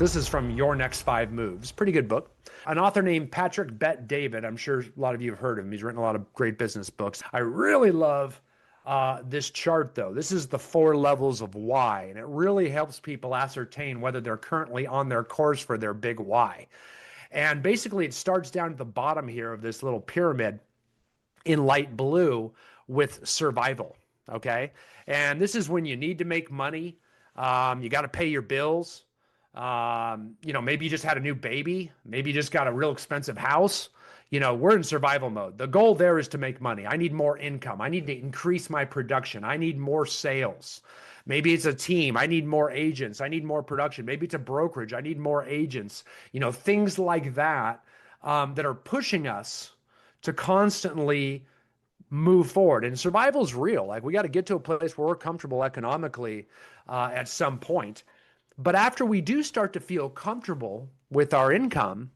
This is from Your Next Five Moves. Pretty good book. An author named Patrick Bet-David. I'm sure a lot of you have heard of him. He's written a lot of great business books. I really love this chart, though. This is the 4 levels of why, and it really helps people ascertain whether they're currently on their course for their big why. And basically, it starts down at the bottom here of this little pyramid in light blue with survival. Okay. And this is when you need to make money. You got to pay your bills. Maybe you just had a new baby. Maybe you just got a real expensive house. We're in survival mode. The goal there is to make money. I need more income. I need to increase my production. I need more sales. Maybe it's a team. I need more agents. I need more production. Maybe it's a brokerage. I need more agents. Things like that that are pushing us to constantly move forward. And survival is real. Like, we got to get to a place where we're comfortable economically at some point. But after we do start to feel comfortable with our income,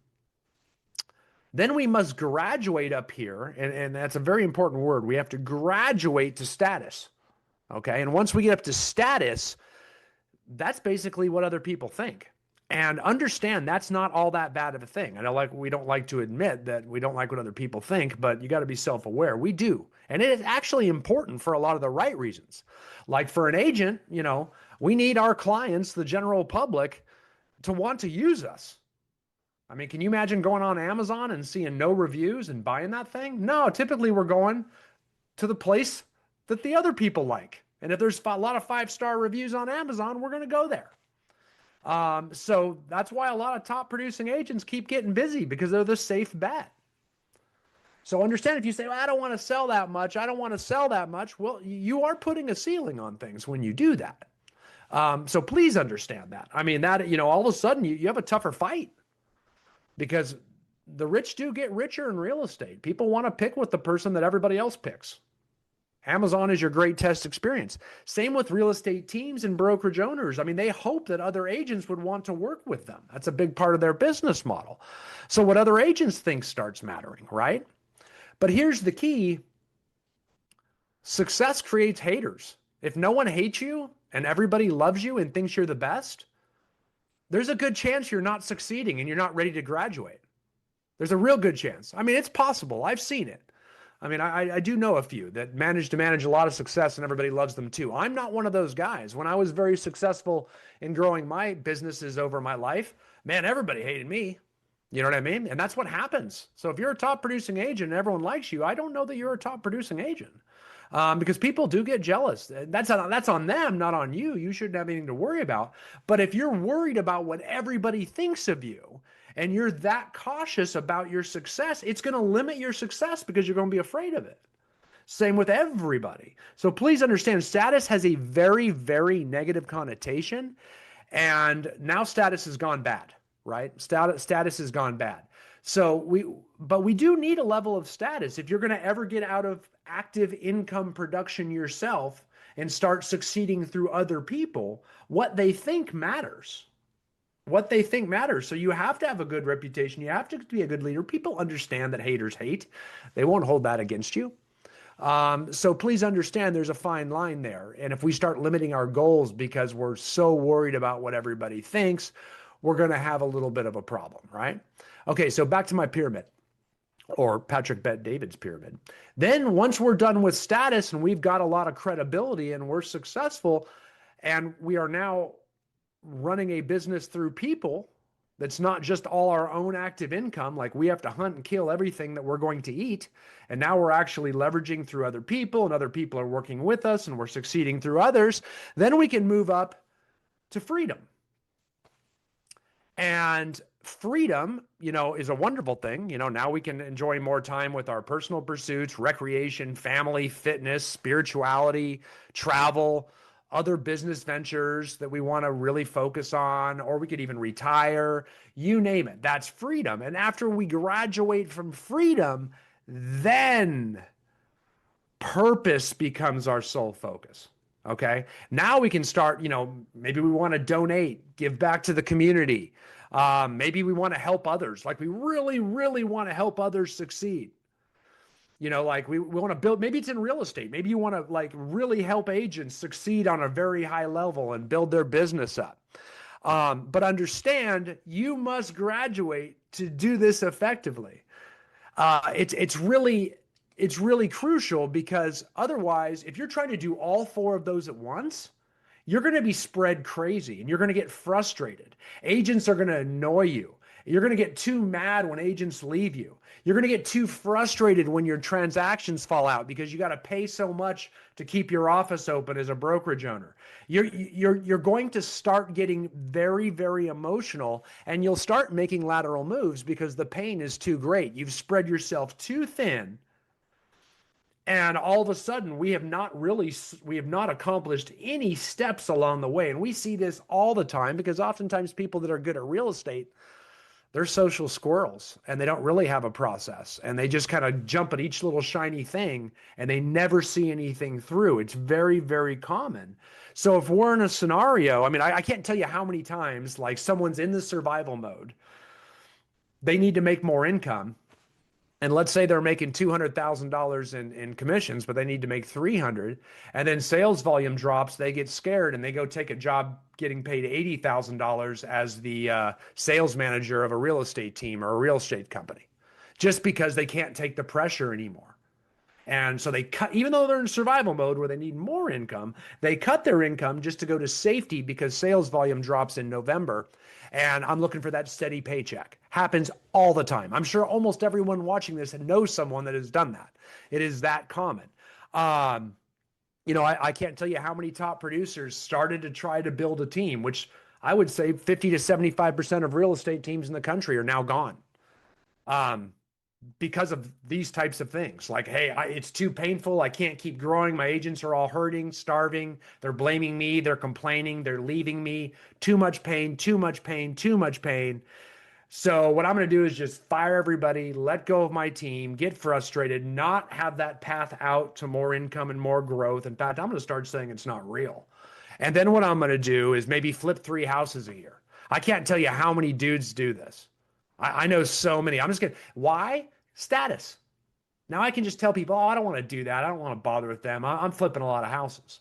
then we must graduate up here. And that's a very important word. We have to graduate to status. Okay. And once we get up to status, that's basically what other people think. And understand that's not all that bad of a thing. I know, we don't like to admit that we don't like what other people think, but you got to be self-aware. We do. And it is actually important for a lot of the right reasons. Like for an agent, we need our clients, the general public, to want to use us. I mean, can you imagine going on Amazon and seeing no reviews and buying that thing? No, typically we're going to the place that the other people like. And if there's a lot of 5-star reviews on Amazon, we're going to go there. So that's why a lot of top producing agents keep getting busy, because they're the safe bet. So understand, if you say, well, I don't want to sell that much. I don't want to sell that much. Well, you are putting a ceiling on things when you do that. So please understand that. I mean, that, all of a sudden you have a tougher fight, because the rich do get richer in real estate. People want to pick with the person that everybody else picks. Amazon is your great test experience. Same with real estate teams and brokerage owners. I mean, they hope that other agents would want to work with them. That's a big part of their business model. So what other agents think starts mattering, right? But here's the key. Success creates haters. If no one hates you and everybody loves you and thinks you're the best, there's a good chance you're not succeeding and you're not ready to graduate. There's a real good chance. I mean, it's possible. I've seen it. I mean, I do know a few that manage to manage a lot of success and everybody loves them too. I'm not one of those guys. When I was very successful in growing my businesses over my life, man, everybody hated me. You know what I mean? And that's what happens. So if you're a top producing agent and everyone likes you, I don't know that you're a top producing agent, because people do get jealous. That's on them, not on you. You shouldn't have anything to worry about. But if you're worried about what everybody thinks of you, and you're that cautious about your success, it's going to limit your success, because you're going to be afraid of it. Same with everybody. So please understand, status has a very, very negative connotation. And now status has gone bad, right? Status has gone bad. So we do need a level of status if you're going to ever get out of active income production yourself and start succeeding through other people. What they think matters. What they think matters. So you have to have a good reputation. You have to be a good leader. People understand that haters hate. They won't hold that against you. So please understand there's a fine line there. And if we start limiting our goals because we're so worried about what everybody thinks, we're going to have a little bit of a problem, right? Okay, so back to my pyramid, or Patrick Bet-David's pyramid. Then once we're done with status and we've got a lot of credibility and we're successful and we are now running a business through people that's not just all our own active income, like we have to hunt and kill everything that we're going to eat. And now we're actually leveraging through other people, and other people are working with us, and we're succeeding through others. Then we can move up to freedom. And freedom, is a wonderful thing. Now we can enjoy more time with our personal pursuits, recreation, family, fitness, spirituality, travel, other business ventures that we want to really focus on, or we could even retire, you name it. That's freedom. And after we graduate from freedom, then purpose becomes our sole focus. Okay. Now we can start, maybe we want to donate, give back to the community. Maybe we want to help others. Like we really, really want to help others succeed. Like we want to build, maybe it's in real estate. Maybe you want to really help agents succeed on a very high level and build their business up. But understand, you must graduate to do this effectively. It's really crucial, because otherwise, if you're trying to do all four of those at once, you're going to be spread crazy and you're going to get frustrated. Agents are going to annoy you. You're going to get too mad when agents leave you. You're going to get too frustrated when your transactions fall out because you got to pay so much to keep your office open as a brokerage owner. You're going to start getting very, very emotional, and you'll start making lateral moves because the pain is too great. You've spread yourself too thin. And all of a sudden, we have not accomplished any steps along the way. And we see this all the time, because oftentimes people that are good at real estate, they're social squirrels and they don't really have a process, and they just kind of jump at each little shiny thing and they never see anything through. It's very, very common. So if we're in a scenario, I mean, I can't tell you how many times, like, someone's in the survival mode, they need to make more income. And let's say they're making $200,000 in commissions, but they need to make 300, and then sales volume drops. They get scared and they go take a job getting paid $80,000 as the sales manager of a real estate team or a real estate company, just because they can't take the pressure anymore. And so they cut, even though they're in survival mode where they need more income, they cut their income just to go to safety because sales volume drops in November. And I'm looking for that steady paycheck. Happens all the time. I'm sure almost everyone watching this knows someone that has done that. It is that common. I can't tell you how many top producers started to try to build a team, which I would say 50 to 75% of real estate teams in the country are now gone. Because of these types of things. Like, hey, it's too painful. I can't keep growing. My agents are all hurting, starving. They're blaming me. They're complaining. They're leaving me. Too much pain, too much pain, too much pain. So what I'm going to do is just fire everybody, let go of my team, get frustrated, not have that path out to more income and more growth. In fact, I'm going to start saying it's not real. And then what I'm going to do is maybe flip 3 houses a year. I can't tell you how many dudes do this. I know so many. I'm just kidding. Why? Status. Now I can just tell people, oh, I don't want to do that. I don't want to bother with them. I'm flipping a lot of houses.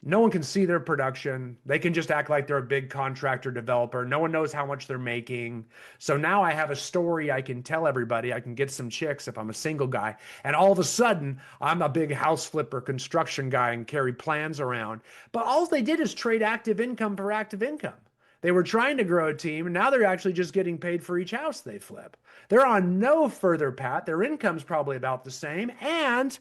No one can see their production. They can just act like they're a big contractor developer. No one knows how much they're making. So now I have a story I can tell everybody. I can get some chicks if I'm a single guy. And all of a sudden, I'm a big house flipper construction guy and carry plans around. But all they did is trade active income for active income. They were trying to grow a team, and now they're actually just getting paid for each house they flip. They're on no further path. Their income's probably about the same. And,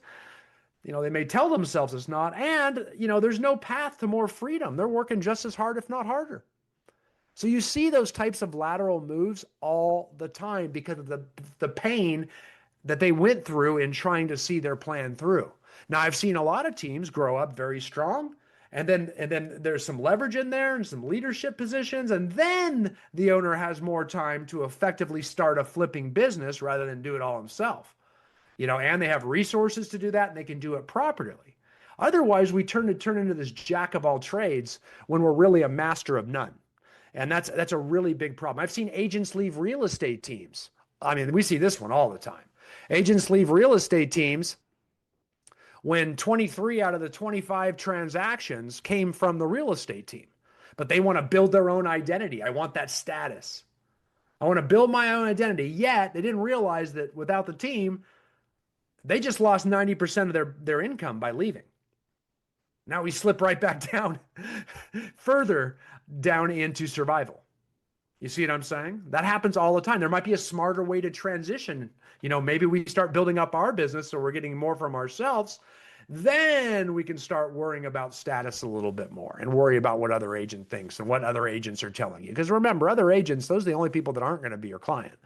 they may tell themselves it's not. And, there's no path to more freedom. They're working just as hard, if not harder. So you see those types of lateral moves all the time because of the pain that they went through in trying to see their plan through. Now, I've seen a lot of teams grow up very strong. And then there's some leverage in there and some leadership positions. And then the owner has more time to effectively start a flipping business rather than do it all himself. And they have resources to do that, and they can do it properly. Otherwise, we turn into this jack of all trades when we're really a master of none. And that's a really big problem. I've seen agents leave real estate teams. I mean, we see this one all the time. Agents leave real estate teams when 23 out of the 25 transactions came from the real estate team. But they want to build their own identity. I want that status. I want to build my own identity. Yet they didn't realize that without the team, they just lost 90% of their income by leaving. Now we slip right back down, further down into survival. You see what I'm saying? That happens all the time. There might be a smarter way to transition. Maybe we start building up our business so we're getting more from ourselves. Then we can start worrying about status a little bit more and worry about what other agent thinks and what other agents are telling you. Because remember, other agents, those are the only people that aren't going to be your client.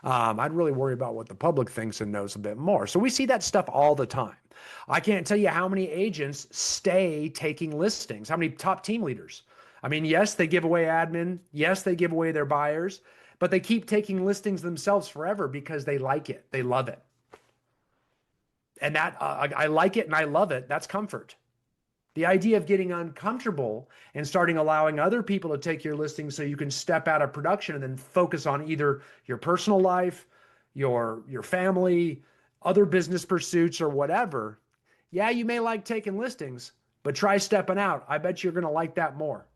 I'd really worry about what the public thinks and knows a bit more. So we see that stuff all the time. I can't tell you how many agents stay taking listings, how many top team leaders. I mean, yes, they give away admin. Yes, they give away their buyers, but they keep taking listings themselves forever because they like it. They love it. And that I like it and I love it. That's comfort. The idea of getting uncomfortable and starting allowing other people to take your listings so you can step out of production and then focus on either your personal life, your family, other business pursuits or whatever. Yeah, you may like taking listings, but try stepping out. I bet you're going to like that more.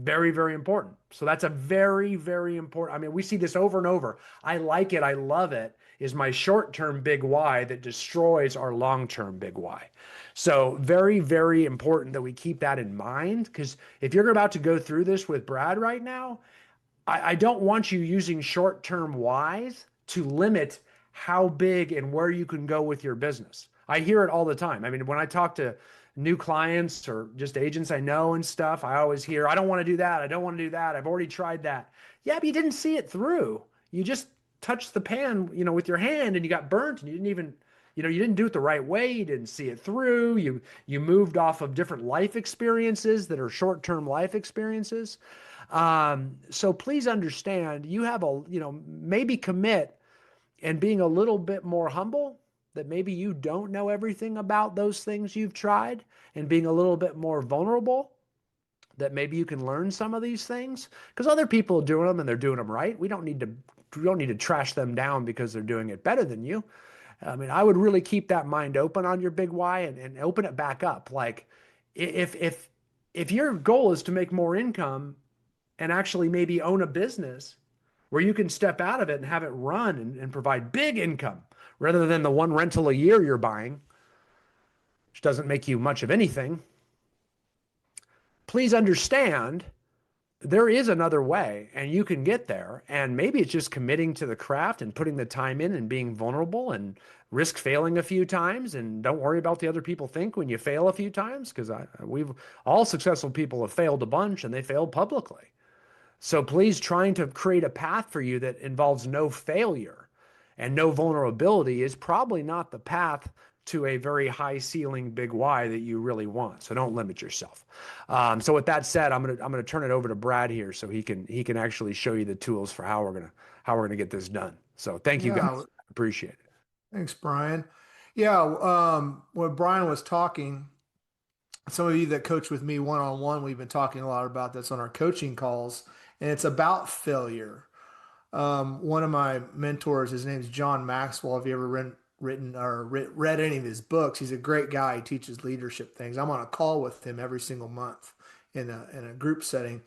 Very, very important. So that's a very, very important. I mean, we see this over and over. I like it. I love it. Is my short-term big why that destroys our long-term big why. So very, very important that we keep that in mind. Because if you're about to go through this with Brad right now, I don't want you using short-term whys to limit how big and where you can go with your business. I hear it all the time. I mean, when I talk to new clients or just agents I know and stuff, I always hear, I don't want to do that. I don't want to do that. I've already tried that. Yeah, but you didn't see it through. You just touched the pan, with your hand and you got burnt and you didn't even, you didn't do it the right way. You didn't see it through. You moved off of different life experiences that are short-term life experiences. So please understand you have maybe commit and being a little bit more humble that maybe you don't know everything about those things you've tried, and being a little bit more vulnerable that maybe you can learn some of these things because other people are doing them and they're doing them right. We don't need to trash them down because they're doing it better than you. I mean, I would really keep that mind open on your big why and open it back up. Like if your goal is to make more income and actually maybe own a business where you can step out of it and have it run and provide big income rather than the one rental a year you're buying, which doesn't make you much of anything. Please understand there is another way and you can get there. And maybe it's just committing to the craft and putting the time in and being vulnerable and risk failing a few times. And don't worry about the other people think when you fail a few times, because we've all successful people have failed a bunch and they failed publicly. So please, trying to create a path for you that involves no failure and no vulnerability is probably not the path to a very high ceiling big why that you really want. So don't limit yourself. So with that said, I'm gonna turn it over to Brad here so he can actually show you the tools for how we're gonna get this done. So thank you guys. Appreciate it. Thanks, Brian. Yeah, when Brian was talking, some of you that coach with me one-on-one, we've been talking a lot about this on our coaching calls, and it's about failure. One of my mentors, his name's John Maxwell. Have you ever read any of his books? He's a great guy. He teaches leadership things. I'm on a call with him every single month in a group setting.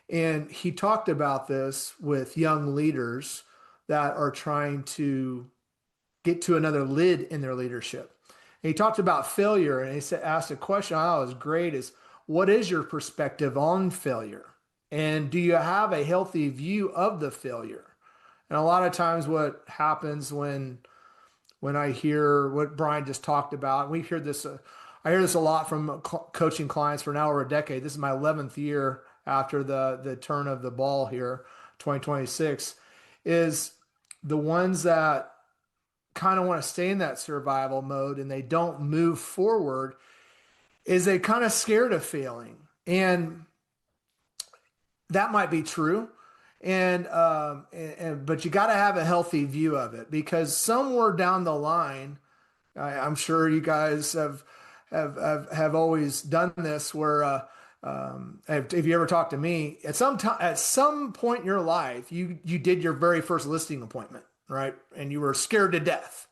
And he talked about this with young leaders that are trying to get to another lid in their leadership. And he talked about failure, and he asked a question I thought was great is, what is your perspective on failure? And do you have a healthy view of the failure? And a lot of times what happens when I hear what Brian just talked about, we hear this, I hear this a lot from coaching clients for now over a decade. This is my 11th year after the turn of the ball here, 2026, is the ones that kind of want to stay in that survival mode and they don't move forward is they kind of scared of failing. And that might be true. But you got to have a healthy view of it, because somewhere down the line, I'm sure you guys have always done this where, if you ever talk to me at some point in your life, you did your very first listing appointment, right? And you were scared to death,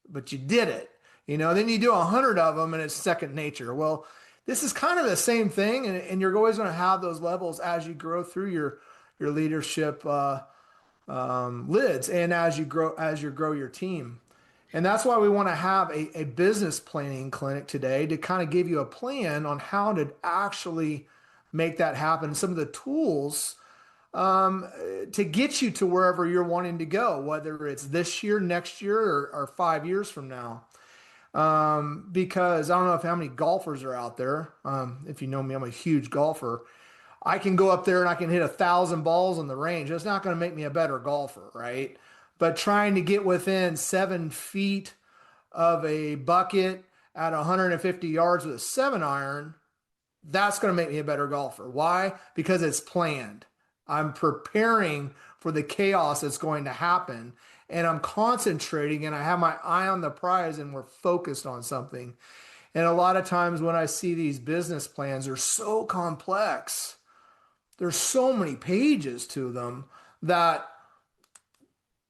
but you did it, then you do 100 of them and it's second nature. Well, this is kind of the same thing. And you're always going to have those levels as you grow through your leadership lids and as you grow your team. And that's why we want to have a business planning clinic today to kind of give you a plan on how to actually make that happen. Some of the tools to get you to wherever you're wanting to go, whether it's this year, next year, or 5 years from now. Because I don't know how many golfers are out there. If you know me, I'm a huge golfer. I can go up there and I can hit 1,000 balls on the range. It's not going to make me a better golfer, right? But trying to get within 7 feet of a bucket at 150 yards with a 7-iron, that's going to make me a better golfer. Why? Because it's planned. I'm preparing for the chaos that's going to happen, and I'm concentrating, and I have my eye on the prize, and we're focused on something. And a lot of times when I see these business plans, they're so complex. There's so many pages to them that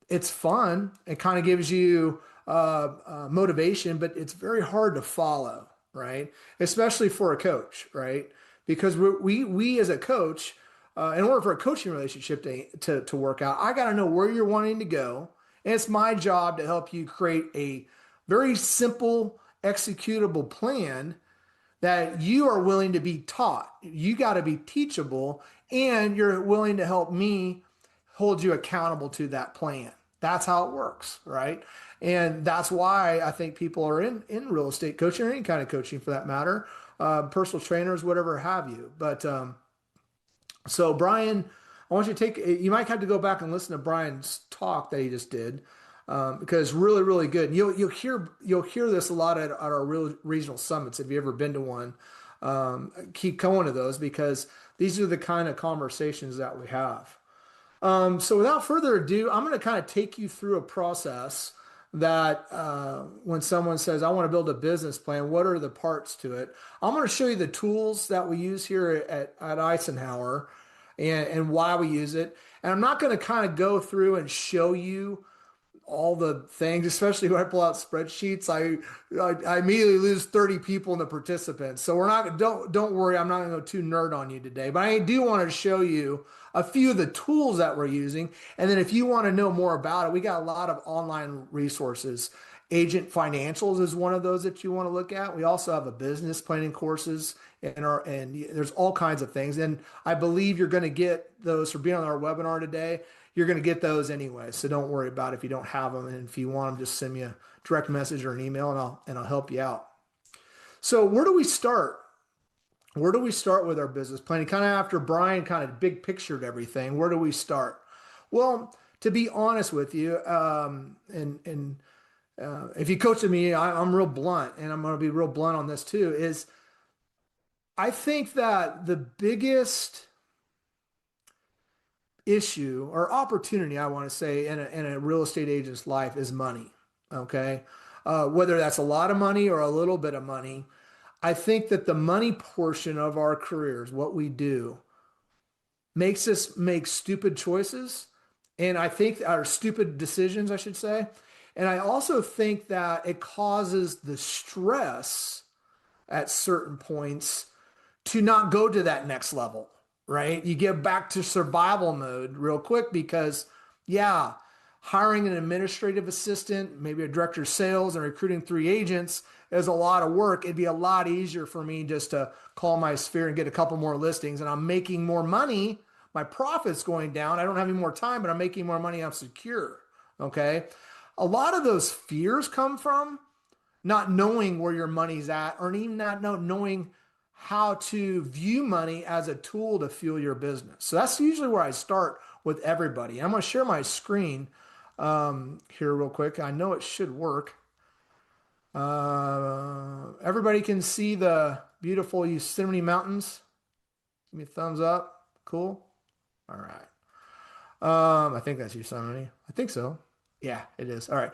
it's fun. It kind of gives you motivation, but it's very hard to follow, right? Especially for a coach, right? Because we as a coach, in order for a coaching relationship to work out, I got to know where you're wanting to go. And it's my job to help you create a very simple, executable plan that you are willing to be taught. You got to be teachable, and you're willing to help me hold you accountable to that plan. That's how it works, right? And that's why I think people are in real estate coaching, or any kind of coaching for that matter, personal trainers, whatever have you. But so Brian, I want you to you might have to go back and listen to Brian's talk that he just did, because it's really, really good. You'll hear this a lot at our real regional summits. If you ever been to one, keep going to those, because these are the kind of conversations that we have. So without further ado, I'm going to kind of take you through a process that when someone says, I want to build a business plan, what are the parts to it? I'm going to show you the tools that we use here at Icenhower, and why we use it. And I'm not going to kind of go through and show you all the things, especially when I pull out spreadsheets. I immediately lose 30 people in the participants. So don't worry, I'm not going to go too nerd on you today, but I do want to show you a few of the tools that we're using. And then if you want to know more about it, we got a lot of online resources. Agent Financials is one of those that you want to look at. We also have a business planning courses, and there's all kinds of things. And I believe you're going to get those for being on our webinar today. You're going to get those anyway, so don't worry about it if you don't have them. And if you want them, just send me a direct message or an email, and I'll help you out. So where do we start? Where do we start with our business planning? Kind of after Brian kind of big pictured everything, where do we start? Well, to be honest with you, if you coach with me, I'm real blunt, and I'm going to be real blunt on this too, is I think that the biggest issue or opportunity, I want to say, in a real estate agent's life is money. Okay. Whether that's a lot of money or a little bit of money, I think that the money portion of our careers, what we do, makes us make stupid choices. And I think our stupid decisions, I should say. And I also think that it causes the stress at certain points to not go to that next level, right? You get back to survival mode real quick because, yeah, hiring an administrative assistant, maybe a director of sales, and recruiting 3 agents is a lot of work. It'd be a lot easier for me just to call my sphere and get a couple more listings, and I'm making more money. My profit's going down. I don't have any more time, but I'm making more money. I'm secure. Okay. A lot of those fears come from not knowing where your money's at, or even not knowing how to view money as a tool to fuel your business. So that's usually where I start with everybody. I'm going to share my screen here real quick. I know it should work. Everybody can see the beautiful Yosemite Mountains. Give me a thumbs up. Cool. All right. I think that's Yosemite. I think so. Yeah, it is. All right.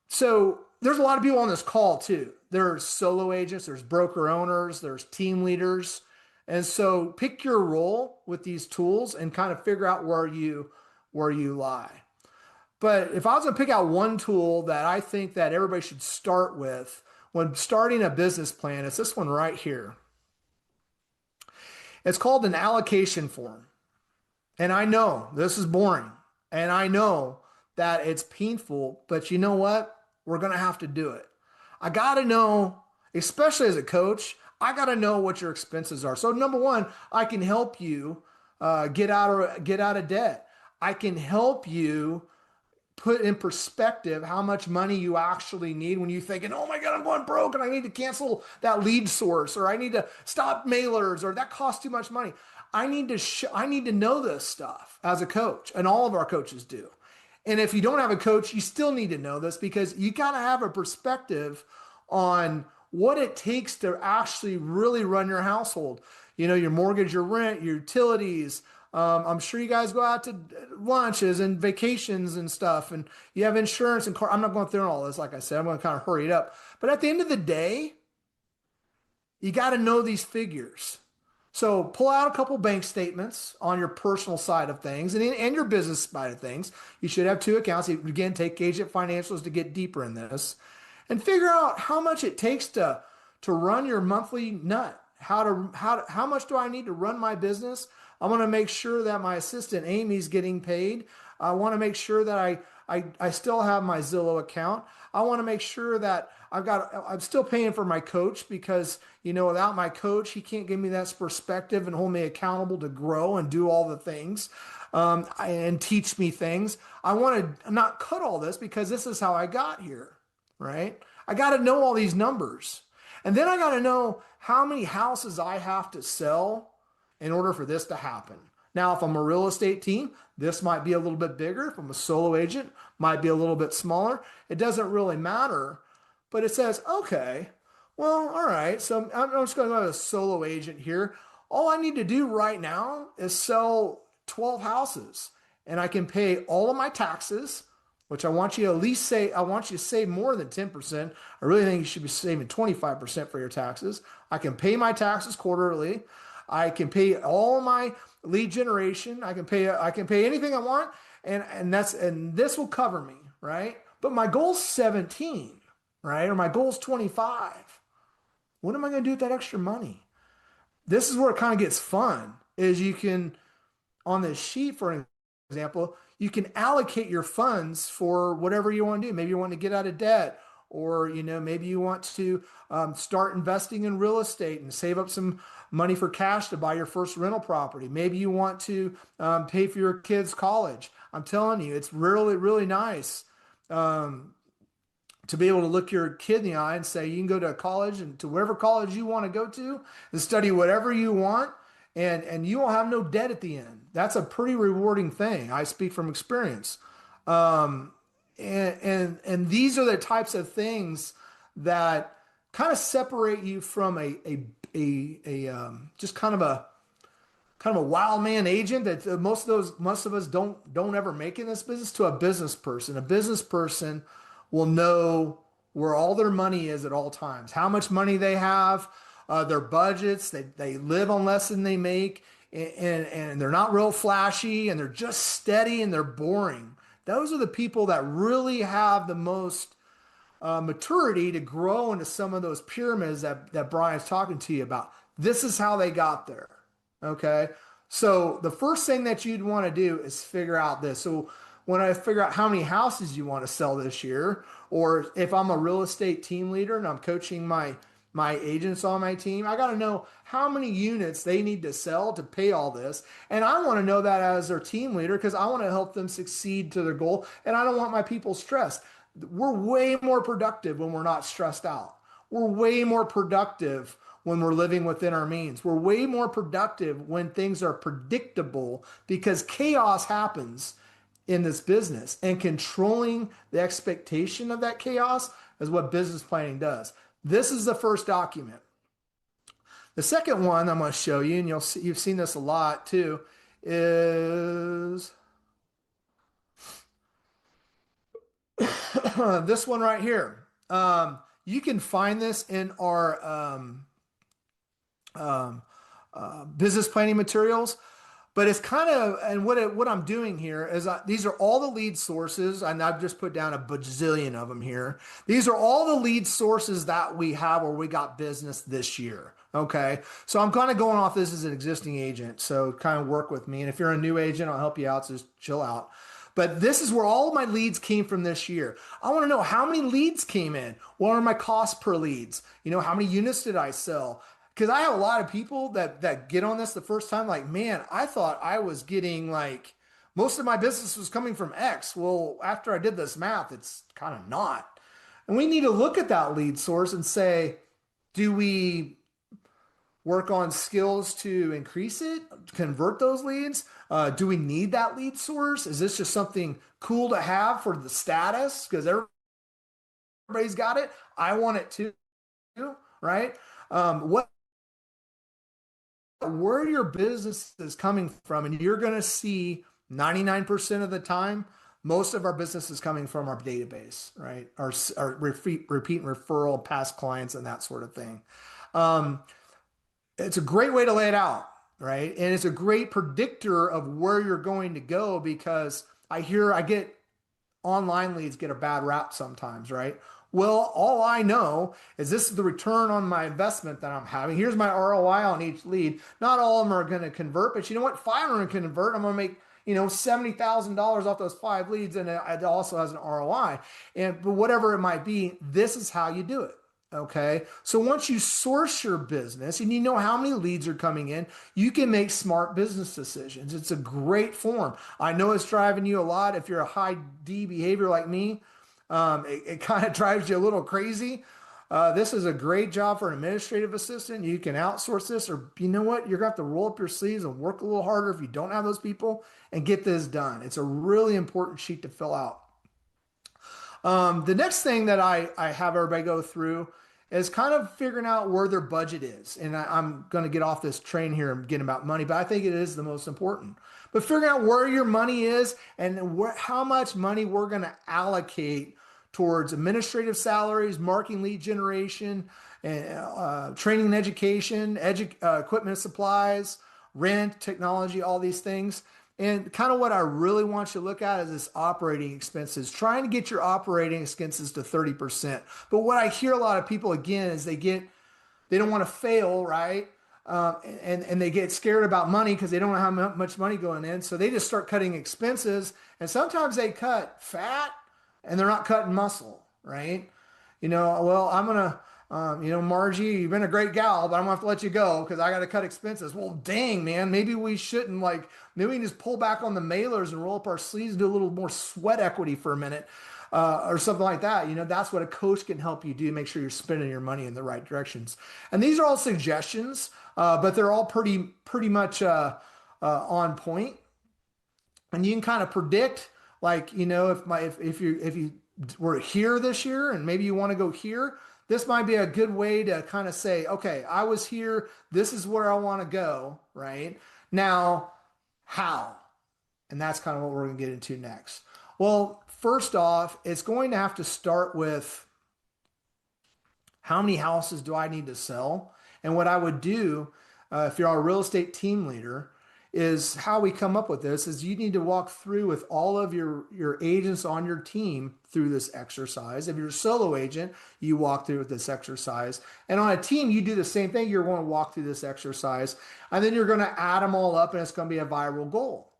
So there's a lot of people on this call too. There's solo agents, there's broker owners, there's team leaders. And so pick your role with these tools and kind of figure out where you lie. But if I was going to pick out one tool that I think that everybody should start with when starting a business plan, it's this one right here. It's called an allocation form. And I know this is boring, and I know that it's painful, but you know what? We're going to have to do it. I got to know, especially as a coach, I got to know what your expenses are. So number one, I can help you get out of debt. I can help you put in perspective how much money you actually need when you're thinking, oh my God, I'm going broke and I need to cancel that lead source, or I need to stop mailers, or that costs too much money. I need to know this stuff as a coach, and all of our coaches do. And if you don't have a coach, you still need to know this, because you got to have a perspective on what it takes to actually really run your household. You know, your mortgage, your rent, your utilities. I'm sure you guys go out to lunches and vacations and stuff, and you have insurance and car. I'm not going through all this. Like I said, I'm going to kind of hurry it up. But at the end of the day, you got to know these figures. So pull out a couple bank statements on your personal side of things and your business side of things. You should have 2 accounts. Again, take Agent Financials to get deeper in this, and figure out how much it takes to run your monthly nut. how much do I need to run my business? I want to make sure that my assistant Amy's getting paid. I want to make sure that I still have my Zillow account. I want to make sure that I'm still paying for my coach because, without my coach, he can't give me that perspective and hold me accountable to grow and do all the things, and teach me things. I want to not cut all this because this is how I got here, right? I got to know all these numbers. And then I got to know how many houses I have to sell in order for this to happen. Now, if I'm a real estate team, this might be a little bit bigger. If I'm a solo agent, might be a little bit smaller. It doesn't really matter, but it says, okay, well, all right. So I'm just going to go to a solo agent here. All I need to do right now is sell 12 houses and I can pay all of my taxes, which I want you to at least say, I want you to save more than 10%. I really think you should be saving 25% for your taxes. I can pay my taxes quarterly. I can pay all my lead generation. I can pay anything I want, and this will cover me, right? But my goal's 17, right? Or my goal's 25. What am I going to do with that extra money? This is where it kind of gets fun, is you can, on this sheet, for example, you can allocate your funds for whatever you want to do. Maybe you want to get out of debt, or maybe you want to start investing in real estate and save up some money for cash to buy your first rental property. Maybe you want to pay for your kids' college. I'm telling you, it's really, really nice to be able to look your kid in the eye and say, you can go to college, and to wherever college you want to go to and study whatever you want. And you will have no debt at the end. That's a pretty rewarding thing. I speak from experience. And these are the types of things that kind of separate you from just kind of a wild man agent that most of us don't ever make in this business, to a business person. A business person will know where all their money is at all times, how much money they have, their budgets. They live on less than they make, and they're not real flashy, and they're just steady, and they're boring. Those are the people that really have the most maturity to grow into some of those pyramids that Brian's talking to you about. This is how they got there. Okay. So the first thing that you'd want to do is figure out this. So when I figure out how many houses you want to sell this year, or if I'm a real estate team leader and I'm coaching my agents on my team, I got to know how many units they need to sell to pay all this. And I want to know that as their team leader, because I want to help them succeed to their goal. And I don't want my people stressed. We're way more productive when we're not stressed out. We're way more productive when we're living within our means. We're way more productive when things are predictable, because chaos happens in this business, and controlling the expectation of that chaos is what business planning does. This is the first document. The second one I'm going to show you, and you've seen this a lot too, is this one right here. You can find this in our business planning materials. But it's kind of, and what I'm doing here is these are all the lead sources, and I've just put down a bajillion of them here. These are all the lead sources that we have where we got business this year. Okay. So I'm kind of going off this as an existing agent. So kind of work with me. And if you're a new agent, I'll help you out. So just chill out. But this is where all of my leads came from this year. I want to know how many leads came in. What are my costs per leads? How many units did I sell? Because I have a lot of people that get on this the first time, like, man, I thought I was getting most of my business was coming from X. Well, after I did this math, it's kind of not. And we need to look at that lead source and say, do we work on skills to increase it, convert those leads? Do we need that lead source? Is this just something cool to have for the status? Because everybody's got it. I want it too, right? Where your business is coming from, and you're going to see 99% of the time, most of our business is coming from our database, right? Our repeat and referral, past clients, and that sort of thing. It's a great way to lay it out, right? And it's a great predictor of where you're going to go, because I get online leads get a bad rap sometimes, right? Well, all I know is this is the return on my investment that I'm having. Here's my ROI on each lead. Not all of them are going to convert, but you know what? 5 are going to convert. I'm going to make, $70,000 off those 5 leads, and it also has an ROI. But whatever it might be, this is how you do it. Okay. So once you source your business and you know how many leads are coming in, you can make smart business decisions. It's a great form. I know it's driving you a lot. If you're a high D behavior like me, it kind of drives you a little crazy. This is a great job for an administrative assistant. You can outsource this, or you know what? You're going to have to roll up your sleeves and work a little harder if you don't have those people and get this done. It's a really important sheet to fill out. The next thing that I have everybody go through is kind of figuring out where their budget is. And I'm going to get off this train here and get about money, but I think it is the most important. But figuring out where your money is and how much money we're going to allocate towards administrative salaries, marketing, lead generation, and training and education, equipment, supplies, rent, technology, all these things. And kind of what I really want you to look at is this operating expenses, trying to get your operating expenses to 30%. But what I hear a lot of people again is they don't want to fail, right? And they get scared about money because they don't know how much money going in. So they just start cutting expenses. And sometimes they cut fat and they're not cutting muscle, right? Well, I'm going to, Margie, you've been a great gal, but I'm gonna have to let you go because I got to cut expenses. Well, dang, man, maybe we shouldn't maybe we can just pull back on the mailers and roll up our sleeves and do a little more sweat equity for a minute, or something like that. That's what a coach can help you do. Make sure you're spending your money in the right directions. And these are all suggestions, but they're all pretty much on point. And you can kind of predict, if you were here this year and maybe you want to go here. This might be a good way to kind of say, okay, I was here. This is where I want to go, right? Now, how? And that's kind of what we're going to get into next. Well, first off, it's going to have to start with how many houses do I need to sell? And what I would do, if you're a real estate team leader, is how we come up with this is you need to walk through with all of your agents on your team through this exercise. If you're a solo agent, you walk through with this exercise. And on a team, you do the same thing. You're going to walk through this exercise, and then you're going to add them all up, and it's going to be a viral goal.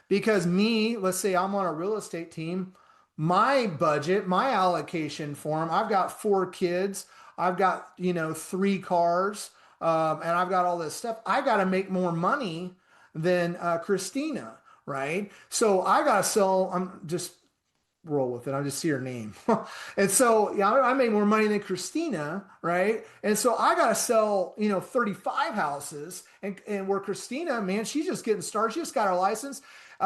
Because let's say I'm on a real estate team, my budget, my allocation form, I've got 4 kids, I've got, 3 cars, and I've got all this stuff. I got to make more money than Christina, right? So I got to sell, I'm just roll with it. I just see her name. And so I made more money than Christina, right? And so I got to sell, 35 houses, and where Christina, man, she's just getting started. She just got her license.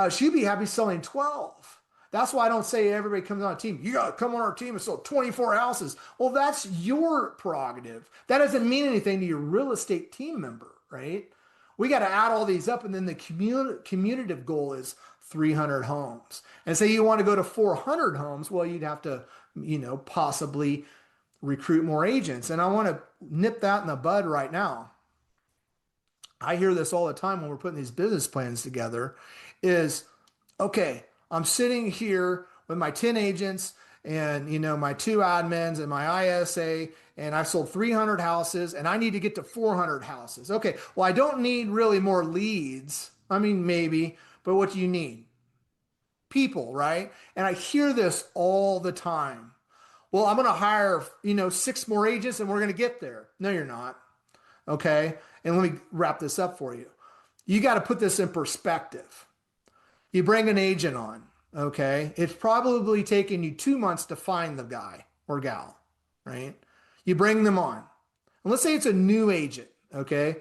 She'd be happy selling 12. That's why I don't say everybody comes on a team. You got to come on our team and sell 24 houses. Well, that's your prerogative. That doesn't mean anything to your real estate team member, right? We got to add all these up, and then the commutative goal is 300 homes. And say you want to go to 400 homes, well, you'd have to, possibly recruit more agents. And I want to nip that in the bud right now. I hear this all the time when we're putting these business plans together is, okay, I'm sitting here with my 10 agents and, my 2 admins and my ISA, and I've sold 300 houses and I need to get to 400 houses. Okay, well, I don't need really more leads. I mean, maybe, but what do you need? People, right? And I hear this all the time. Well, I'm going to hire, 6 more agents and we're going to get there. No, you're not. Okay. And let me wrap this up for you. You got to put this in perspective. You bring an agent on. Okay. It's probably taken you 2 months to find the guy or gal, right? You bring them on. And let's say it's a new agent, okay?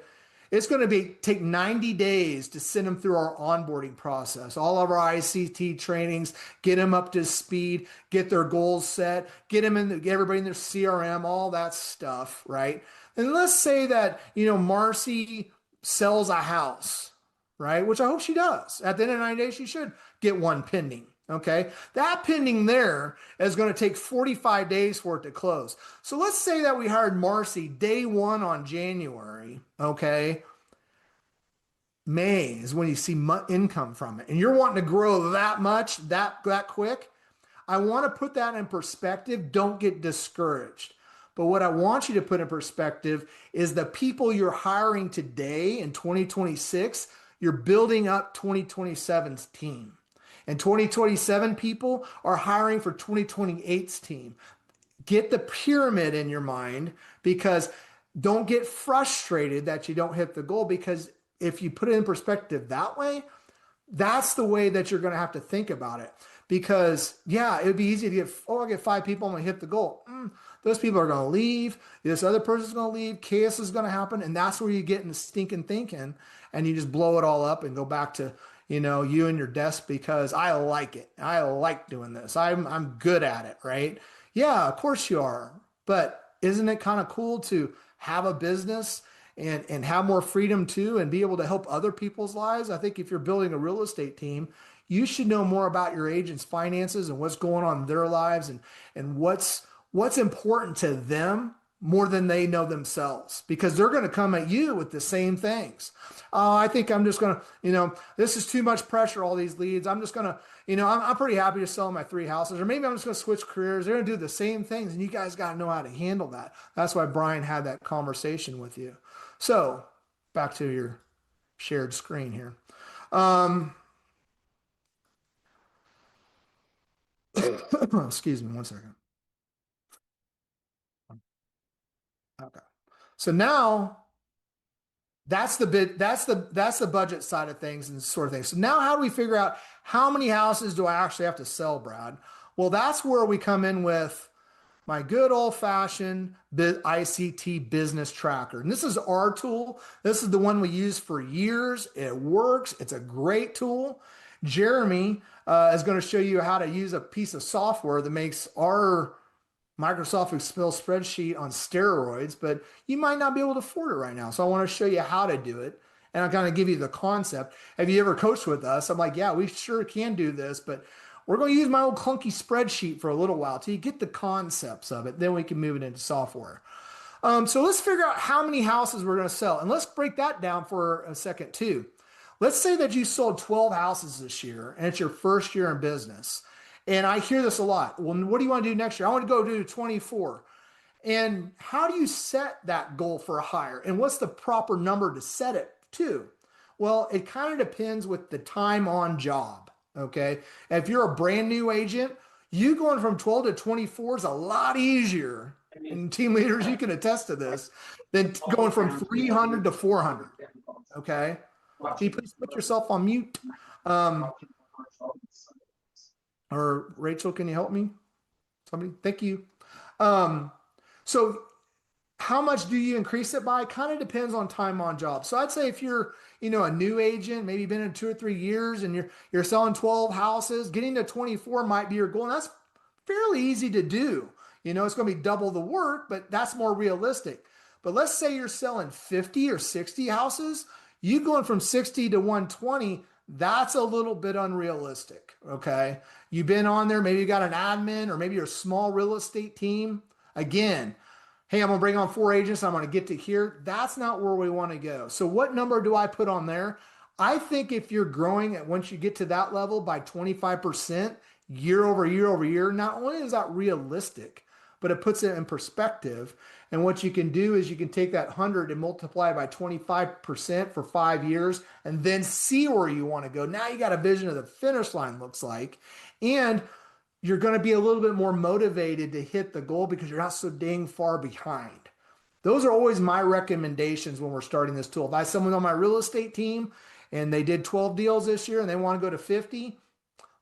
It's going to take 90 days to send them through our onboarding process, all of our ICT trainings, get them up to speed, get their goals set, get everybody in their CRM, all that stuff, right? And let's say that, Marcy sells a house, right? Which I hope she does. At the end of 90 days, she should get one pending. Okay, that pending there is going to take 45 days for it to close. So let's say that we hired Marcy day 1 on January. Okay, May is when you see income from it, and you're wanting to grow that much, that quick. I want to put that in perspective. Don't get discouraged. But what I want you to put in perspective is the people you're hiring today in 2026, you're building up 2027's team. And 2027 people are hiring for 2028's team. Get the pyramid in your mind, because don't get frustrated that you don't hit the goal, because if you put it in perspective that way, that's the way that you're going to have to think about it. Because yeah, it would be easy to get, oh, I'll get 5 people, I'm going to hit the goal. Those people are going to leave. This other person's going to leave. Chaos is going to happen. And that's where you get in the stinking thinking, and you just blow it all up and go back to, you and your desk, because I like it. I like doing this. I'm good at it, right? Yeah, of course you are. But isn't it kind of cool to have a business and have more freedom too, and be able to help other people's lives? I think if you're building a real estate team, you should know more about your agents' finances and what's going on in their lives, and what's important to them more than they know themselves, because they're going to come at you with the same things. I think I'm just going to, this is too much pressure, all these leads. I'm just going to, I'm pretty happy to sell my 3 houses, or maybe I'm just going to switch careers. They're going to do the same things, and you guys got to know how to handle that. That's why Brian had that conversation with you. So back to your shared screen here. Excuse me one second. Okay. So now that's the budget side of things and sort of things. So now how do we figure out how many houses do I actually have to sell, Brad? Well, that's where we come in with my good old fashioned ICT Business Tracker. And this is our tool. This is the one we use for years. It works. It's a great tool. Jeremy is going to show you how to use a piece of software that makes our Microsoft Excel spreadsheet on steroids, but you might not be able to afford it right now. So I want to show you how to do it. And I'll kind of give you the concept. Have you ever coached with us? I'm like, yeah, we sure can do this, but we're going to use my old clunky spreadsheet for a little while till you get the concepts of it. Then we can move it into software. So let's figure out how many houses we're going to sell. And let's break that down for a second too. Let's say that you sold 12 houses this year and it's your first year in business. And I hear this a lot. Well, what do you want to do next year? I want to go do 24. And how do you set that goal for a hire? And what's the proper number to set it to? Well, it kind of depends with the time on job. Okay. If you're a brand new agent, you going from 12 to 24 is a lot easier. And team leaders, you can attest to this, than going from 300 to 400. Okay. Can you please put yourself on mute? Or Rachel, can you help me? Somebody, thank you. So how much do you increase it by? Kind of depends on time on job. So I'd say if you're, a new agent, maybe been in 2 or 3 years and you're selling 12 houses, getting to 24 might be your goal. And that's fairly easy to do. It's going to be double the work, but that's more realistic. But let's say you're selling 50 or 60 houses, you going from 60 to 120, that's a little bit unrealistic. Okay. You've been on there, maybe you got an admin, or maybe you're a small real estate team. Again, hey, I'm going to bring on 4 agents. I'm going to get to here. That's not where we want to go. So what number do I put on there? I think if you're growing at, once you get to that level by 25% year over year over year, not only is that realistic, but it puts it in perspective. And what you can do is you can take that 100 and multiply by 25% for 5 years and then see where you want to go. Now you got a vision of the finish line looks like, and you're going to be a little bit more motivated to hit the goal because you're not so dang far behind. Those are always my recommendations when we're starting this tool. If I have someone on my real estate team and they did 12 deals this year and they want to go to 50,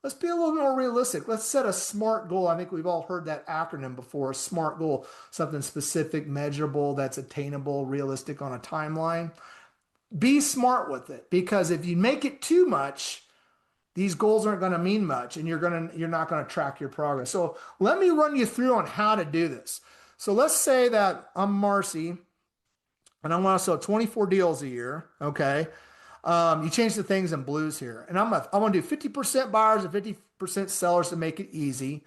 let's be a little more realistic. Let's set a SMART goal. I think we've all heard that acronym before, a SMART goal, something specific, measurable, that's attainable, realistic on a timeline. Be smart with it, because if you make it too much, these goals aren't going to mean much, and you're not going to track your progress. So let me run you through on how to do this. So let's say that I'm Marcy and I want to sell 24 deals a year. Okay. You change the things in blues here, and I want to do 50% buyers and 50% sellers to make it easy.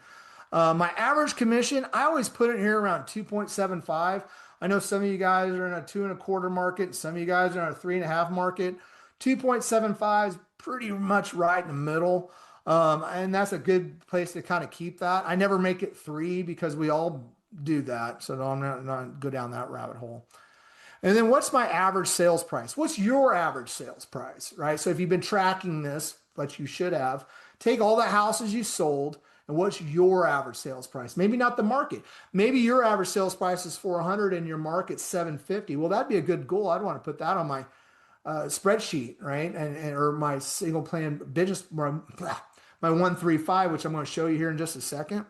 My average commission, I always put it here around 2.75. I know some of you guys are in a 2.25 market. Some of you guys are in a 3.5 market. 2.75 is pretty much right in the middle. And that's a good place to kind of keep that. I never make it 3 because we all do that. So no, I'm not go down that rabbit hole. And then what's my average sales price? What's your average sales price, right? So if you've been tracking this, but you should have, take all the houses you sold and what's your average sales price? Maybe not the market. Maybe your average sales price is 400 and your market's 750. Well, that'd be a good goal. I'd want to put that on my spreadsheet, right? Or my single plan business, my 135, which I'm going to show you here in just a second.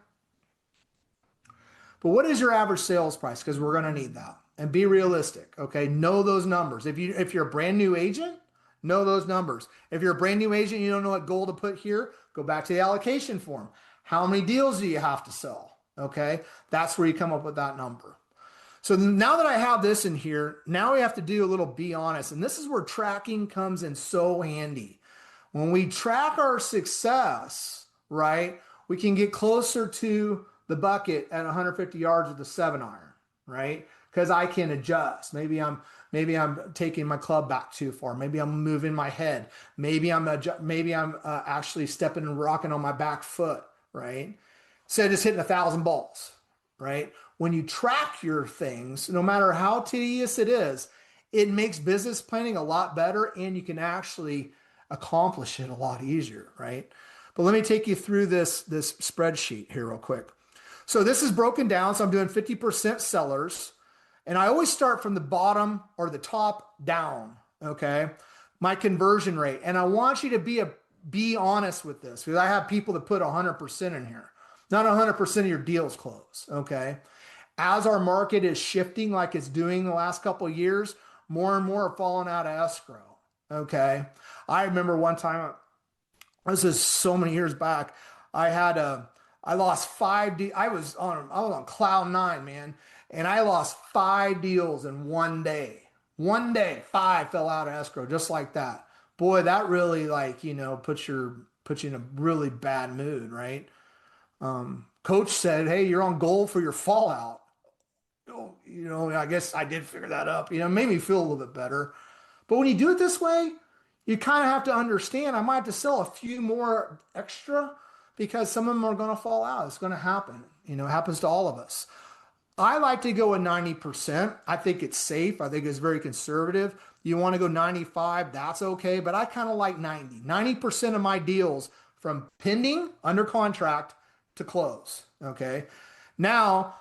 But what is your average sales price? Because we're going to need that. And be realistic, okay? Know those numbers. If you're a brand new agent, know those numbers. If you're a brand new agent, you don't know what goal to put here, go back to the allocation form. How many deals do you have to sell? Okay? That's where you come up with that number. So now that I have this in here, now we have to do a little be honest. And this is where tracking comes in so handy. When we track our success, right, we can get closer to the bucket at 150 yards with the 7-iron, right? Because I can adjust. Maybe I'm taking my club back too far. Maybe I'm moving my head. Maybe I'm actually stepping and rocking on my back foot, right? Instead of just hitting 1,000 balls, right? When you track your things, no matter how tedious it is, it makes business planning a lot better and you can actually accomplish it a lot easier, right? But let me take you through this spreadsheet here real quick. So this is broken down. So I'm doing 50% sellers. And I always start from the bottom or the top down, okay? My conversion rate. And I want you to be honest with this because I have people that put 100% in here. Not 100% of your deals close, okay? As our market is shifting like it's doing the last couple of years, more and more are falling out of escrow, okay? I remember one time, this is so many years back, I lost 5 deals. I was on cloud 9, man. And I lost 5 deals in one day. One day, 5 fell out of escrow, just like that. Boy, that really puts you in a really bad mood, right? Coach said, "Hey, you're on goal for your fallout." I guess I did figure that up. It made me feel a little bit better. But when you do it this way, you kind of have to understand. I might have to sell a few more extra because some of them are going to fall out. It's going to happen. It happens to all of us. I like to go at 90%. I think it's safe. I think it's very conservative. You want to go 95, that's okay. But I kind of like 90. 90% of my deals from pending, under contract, to close. Okay. Now,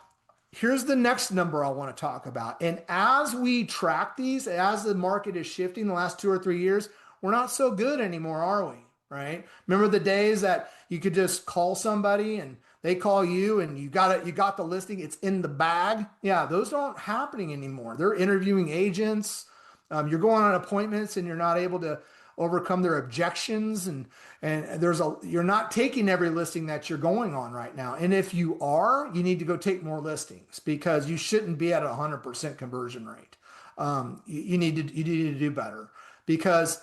here's the next number I want to talk about. And as we track these, as the market is shifting the last 2 or 3 years, we're not so good anymore, are we? Right? Remember the days that you could just call somebody and they call you and you got the listing, it's in the bag. Yeah, those aren't happening anymore. They're interviewing agents. You're going on appointments and you're not able to overcome their objections. And you're not taking every listing that you're going on right now. And if you are, you need to go take more listings because you shouldn't be at a 100% conversion rate. You need to do better because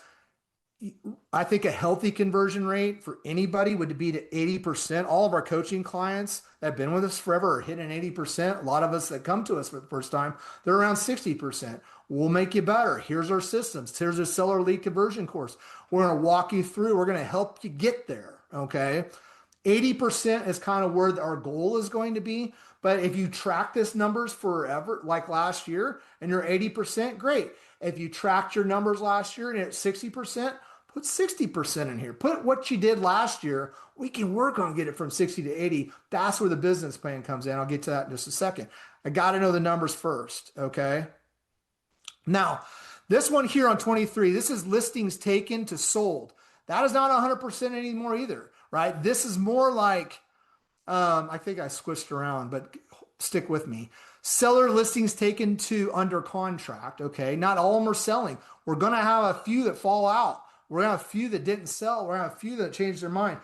I think a healthy conversion rate for anybody would be to 80%. All of our coaching clients that have been with us forever are hitting 80%. A lot of us that come to us for the first time, they're around 60%. We'll make you better. Here's our systems. Here's our seller lead conversion course. We're going to walk you through. We're going to help you get there. Okay. 80% is kind of where our goal is going to be. But if you track this numbers forever, like last year, and you're 80%, great. If you tracked your numbers last year and you're at 60%, put 60% in here. Put what you did last year. We can work on get it from 60 to 80. That's where the business plan comes in. I'll get to that in just a second. I got to know the numbers first, okay? Now, this one here on 23, this is listings taken to sold. That is not 100% anymore either, right? This is more like, I think I squished around, but stick with me. Seller listings taken to under contract, okay? Not all of them are selling. We're going to have a few that fall out. We're going to have a few that didn't sell. We're going to have a few that changed their mind.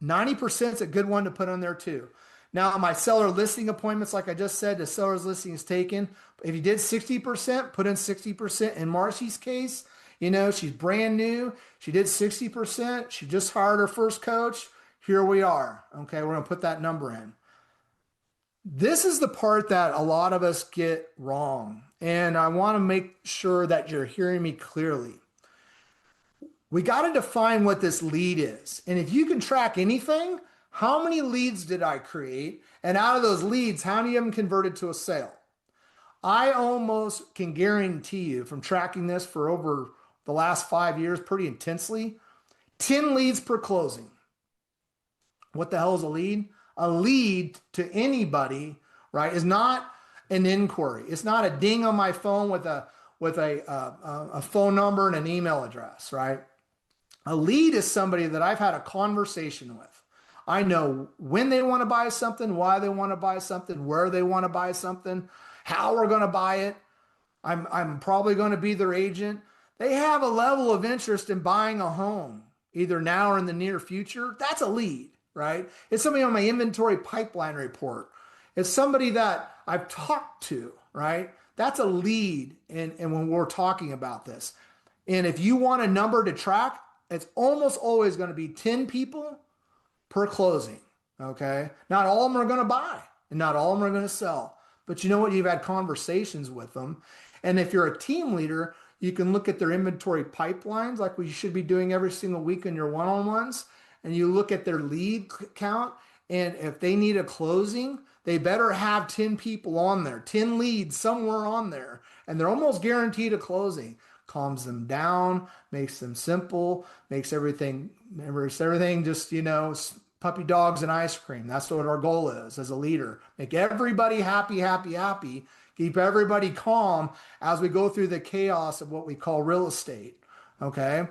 90% is a good one to put on there too. Now, my seller listing appointments, like I just said, the seller's listing is taken. If you did 60%, put in 60%. In Marcy's case, she's brand new. She did 60%. She just hired her first coach. Here we are. Okay, we're going to put that number in. This is the part that a lot of us get wrong. And I want to make sure that you're hearing me clearly. we got to define what this lead is. And if you can track anything, how many leads did I create? And out of those leads, how many of them converted to a sale? I almost can guarantee you from tracking this for over the last 5 years pretty intensely, 10 leads per closing. What the hell is a lead? A lead to anybody, right, is not an inquiry. It's not a ding on my phone with a phone number and an email address, right? A lead is somebody that I've had a conversation with. I know when they want to buy something, why they want to buy something, where they want to buy something, how we're going to buy it. I'm probably going to be their agent. They have a level of interest in buying a home, either now or in the near future. That's a lead, right? It's somebody on my inventory pipeline report. It's somebody that I've talked to, right? That's a lead. And when we're talking about this, and if you want a number to track, it's almost always going to be 10 people per closing. Okay. Not all of them are going to buy and not all of them are going to sell, but you know what? You've had conversations with them. And if you're a team leader, you can look at their inventory pipelines like we should be doing every single week in your one-on-ones. And you look at their lead count. And if they need a closing, they better have 10 people on there, 10 leads somewhere on there. And they're almost guaranteed a closing. Calms them down, makes them simple, makes everything just, puppy dogs and ice cream. That's what our goal is as a leader. Make everybody happy, happy, happy. Keep everybody calm as we go through the chaos of what we call real estate. Okay.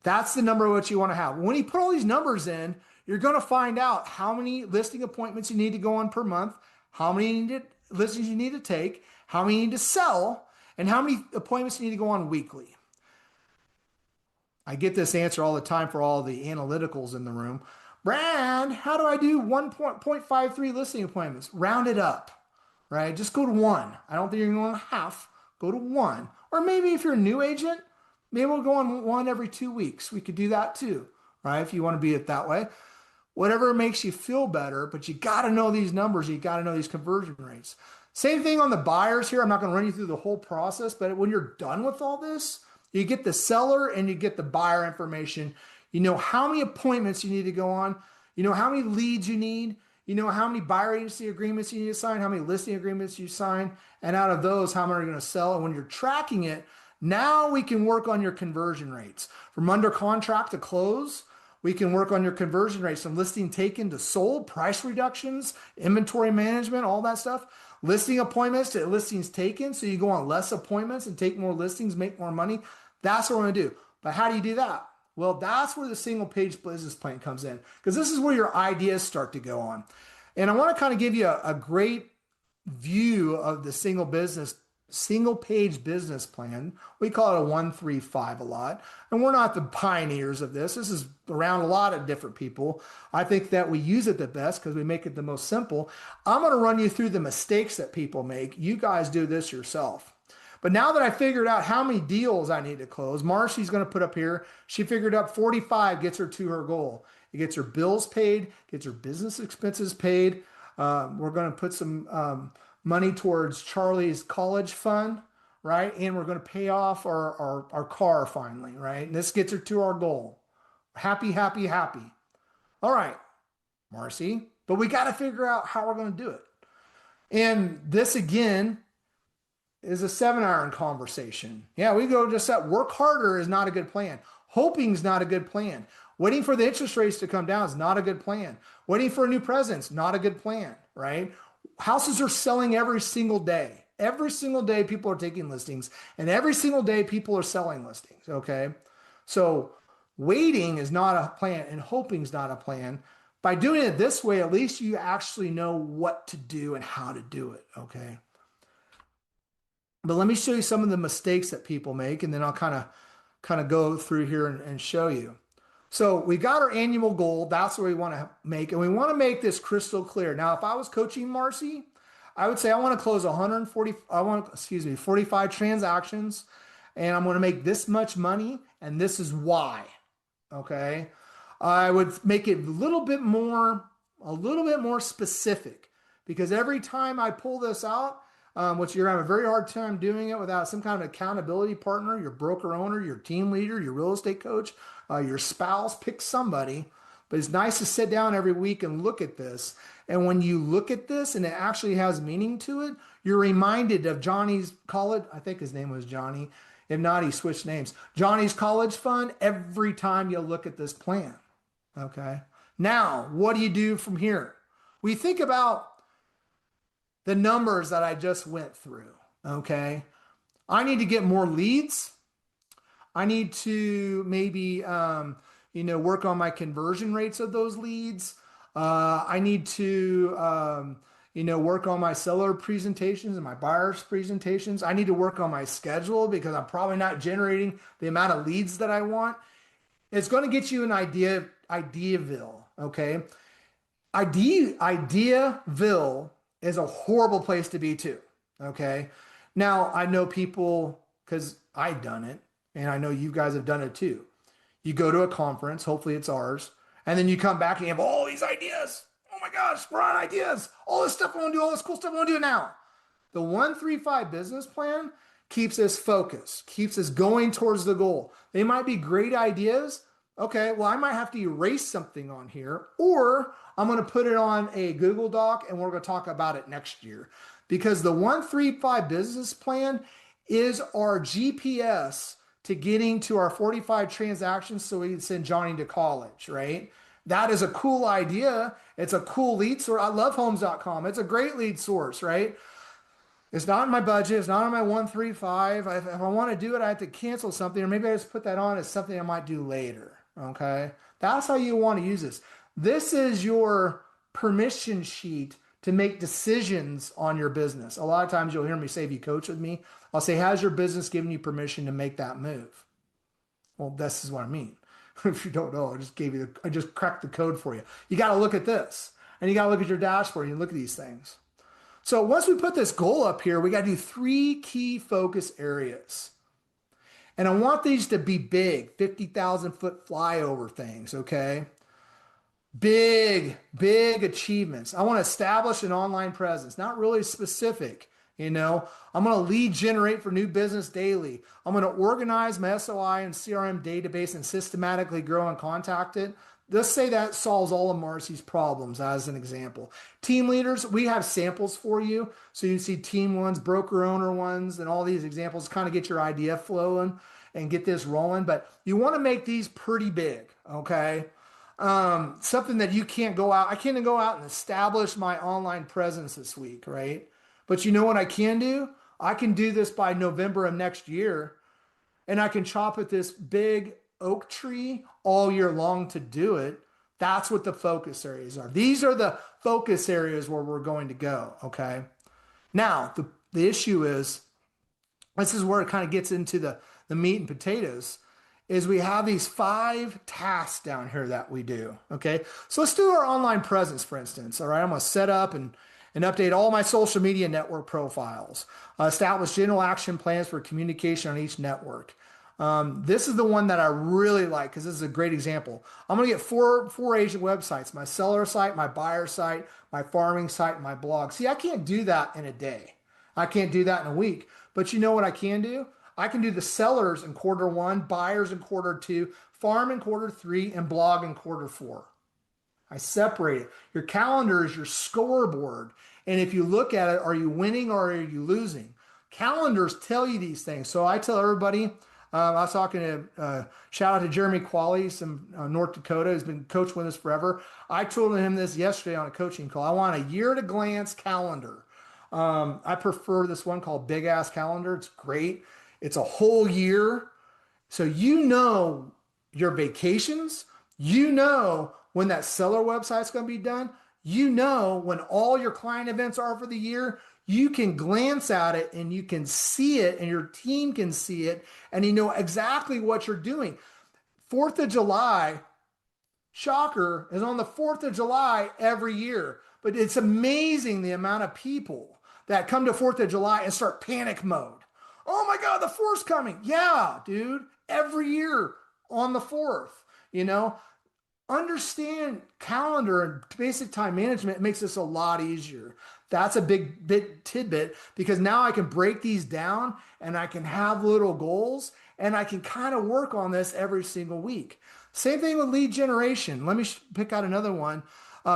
That's the number of what you want to have. When you put all these numbers in, you're going to find out how many listing appointments you need to go on per month, how many listings you need to take, how many you need to sell, and how many appointments you need to go on weekly. I get this answer all the time for all the analyticals in the room. Brad, how do I do 1.53 listing appointments? Round it up, right? Just go to one. I don't think you're going to half. Go to one. Or maybe if you're a new agent, maybe we'll go on one every 2 weeks. We could do that too, right? If you want to be it that way. Whatever makes you feel better, but you got to know these numbers. You got to know these conversion rates. Same thing on the buyers here. I'm not going to run you through the whole process, but when you're done with all this, you get the seller and you get the buyer information. You know how many appointments you need to go on. You know how many leads you need. You know how many buyer agency agreements you need to sign, how many listing agreements you sign, and out of those, how many are going to sell. And when you're tracking it, now we can work on your conversion rates. From under contract to close, we can work on your conversion rates from listing taken to sold, price reductions, inventory management, all that stuff. Listing appointments to listings taken. So you go on less appointments and take more listings, make more money. That's what we're going to do. But how do you do that? Well, that's where the single page business plan comes in, because this is where your ideas start to go on. And I want to kind of give you a great view of the single page business plan. We call it a 1-3-5 a lot. And we're not the pioneers of this. This is around a lot of different people. I think that we use it the best because we make it the most simple. I'm going to run you through the mistakes that people make. You guys do this yourself. But now that I figured out how many deals I need to close, Marcy's going to put up here, she figured out 45 gets her to her goal. It gets her bills paid, gets her business expenses paid. We're going to put some money towards Charlie's college fund, right? And we're going to pay off our car finally, right? And this gets her to our goal. Happy, happy, happy. All right, Marcy, but we got to figure out how we're going to do it. And this again is a 7-iron conversation. Yeah, we go just that. Work harder is not a good plan. Hoping is not a good plan. Waiting for the interest rates to come down is not a good plan. Waiting for a new president's not a good plan, right? Houses are selling every single day. Every single day people are taking listings, and every single day people are selling listings, okay? So waiting is not a plan and hoping is not a plan. By doing it this way, at least you actually know what to do and how to do it, okay? But let me show you some of the mistakes that people make, and then I'll kind of go through here and show you. So we got our annual goal. That's what we want to make, and we want to make this crystal clear. Now, if I was coaching Marcy, I would say I want to close 45 transactions, and I'm going to make this much money, and this is why. Okay, I would make it a little bit more specific, because every time I pull this out, which you're having a very hard time doing it without some kind of accountability partner, your broker owner, your team leader, your real estate coach, your spouse, pick somebody. But it's nice to sit down every week and look at this. And when you look at this and it actually has meaning to it, you're reminded of Johnny's college, I think his name was Johnny. If not, he switched names. Johnny's college fund every time you look at this plan. Okay. Now, what do you do from here? We think about the numbers that I just went through. Okay. I need to get more leads. I need to maybe, work on my conversion rates of those leads. I need to, work on my seller presentations and my buyers presentations. I need to work on my schedule because I'm probably not generating the amount of leads that I want. It's going to get you an Ideaville. Okay. Ideaville is a horrible place to be too. Okay. Now I know people because I've done it and I know you guys have done it too. You go to a conference, hopefully it's ours, and then you come back and you have all these ideas. Oh my gosh, we're on ideas. All this stuff I want to do, all this cool stuff I want to do now. The 135 business plan keeps us focused, keeps us going towards the goal. They might be great ideas. Okay, well, I might have to erase something on here, or I'm going to put it on a Google Doc and we're going to talk about it next year. Because the 135 business plan is our GPS to getting to our 45 transactions so we can send Johnny to college, right? That is a cool idea. It's a cool lead source. I love homes.com. It's a great lead source, right? It's not in my budget. It's not on my 135. If I want to do it, I have to cancel something, or maybe I just put that on as something I might do later. Okay. That's how you want to use this. This is your permission sheet to make decisions on your business. A lot of times you'll hear me say, if you coach with me, I'll say, has your business given you permission to make that move? Well, this is what I mean. If you don't know, I just cracked the code for you. You got to look at this and you got to look at your dashboard and look at these things. So once we put this goal up here, we got to do 3 key focus areas. And I want these to be big, 50,000 foot flyover things, okay? Big achievements. I want to establish an online presence, not really specific. I'm going to lead generate for new business daily. I'm going to organize my SOI and CRM database and systematically grow and contact it. Let's say that solves all of Marcy's problems as an example. Team leaders, we have samples for you. So you see team ones, broker owner ones, and all these examples kind of get your idea flowing and get this rolling. But you want to make these pretty big, okay? Something that you can't go out. I can't go out and establish my online presence this week, right? But you know what I can do? I can do this by November of next year, and I can chop at this big oak tree all year long to do it. That's what the focus areas are. These are the focus areas where we're going to go, okay? Now, the issue is, this is where it kind of gets into the meat and potatoes, is we have these 5 tasks down here that we do, okay? So let's do our online presence, for instance, all right? I'm going to set up and update all my social media network profiles, establish general action plans for communication on each network. This is the one that I really like because this is a great example. I'm going to get four agent websites, my seller site, my buyer site, my farming site, and my blog. See, I can't do that in a day. I can't do that in a week. But you know what I can do? I can do the sellers in quarter 1, buyers in quarter 2, farm in quarter 3, and blog in quarter 4. I separate it. Your calendar is your scoreboard. And if you look at it, are you winning or are you losing? Calendars tell you these things. So I tell everybody, I was talking to, shout out to Jeremy Qualley, some North Dakota, who's been coaching with us forever. I told him this yesterday on a coaching call. I want a year-to-glance calendar. I prefer this one called Big Ass Calendar. It's great. It's a whole year. So you know your vacations. You know when that seller website's going to be done. You know when all your client events are for the year. You can glance at it and you can see it and your team can see it and you know exactly what you're doing. 4th of July, shocker, is on the 4th of July every year. But it's amazing the amount of people that come to 4th of July and start panic mode. Oh my God, the 4th's coming. Yeah, dude, every year on the 4th, understand calendar and basic time management makes this a lot easier. That's a big tidbit because now I can break these down and I can have little goals and I can kind of work on this every single week. Same thing with lead generation. Let me pick out another one.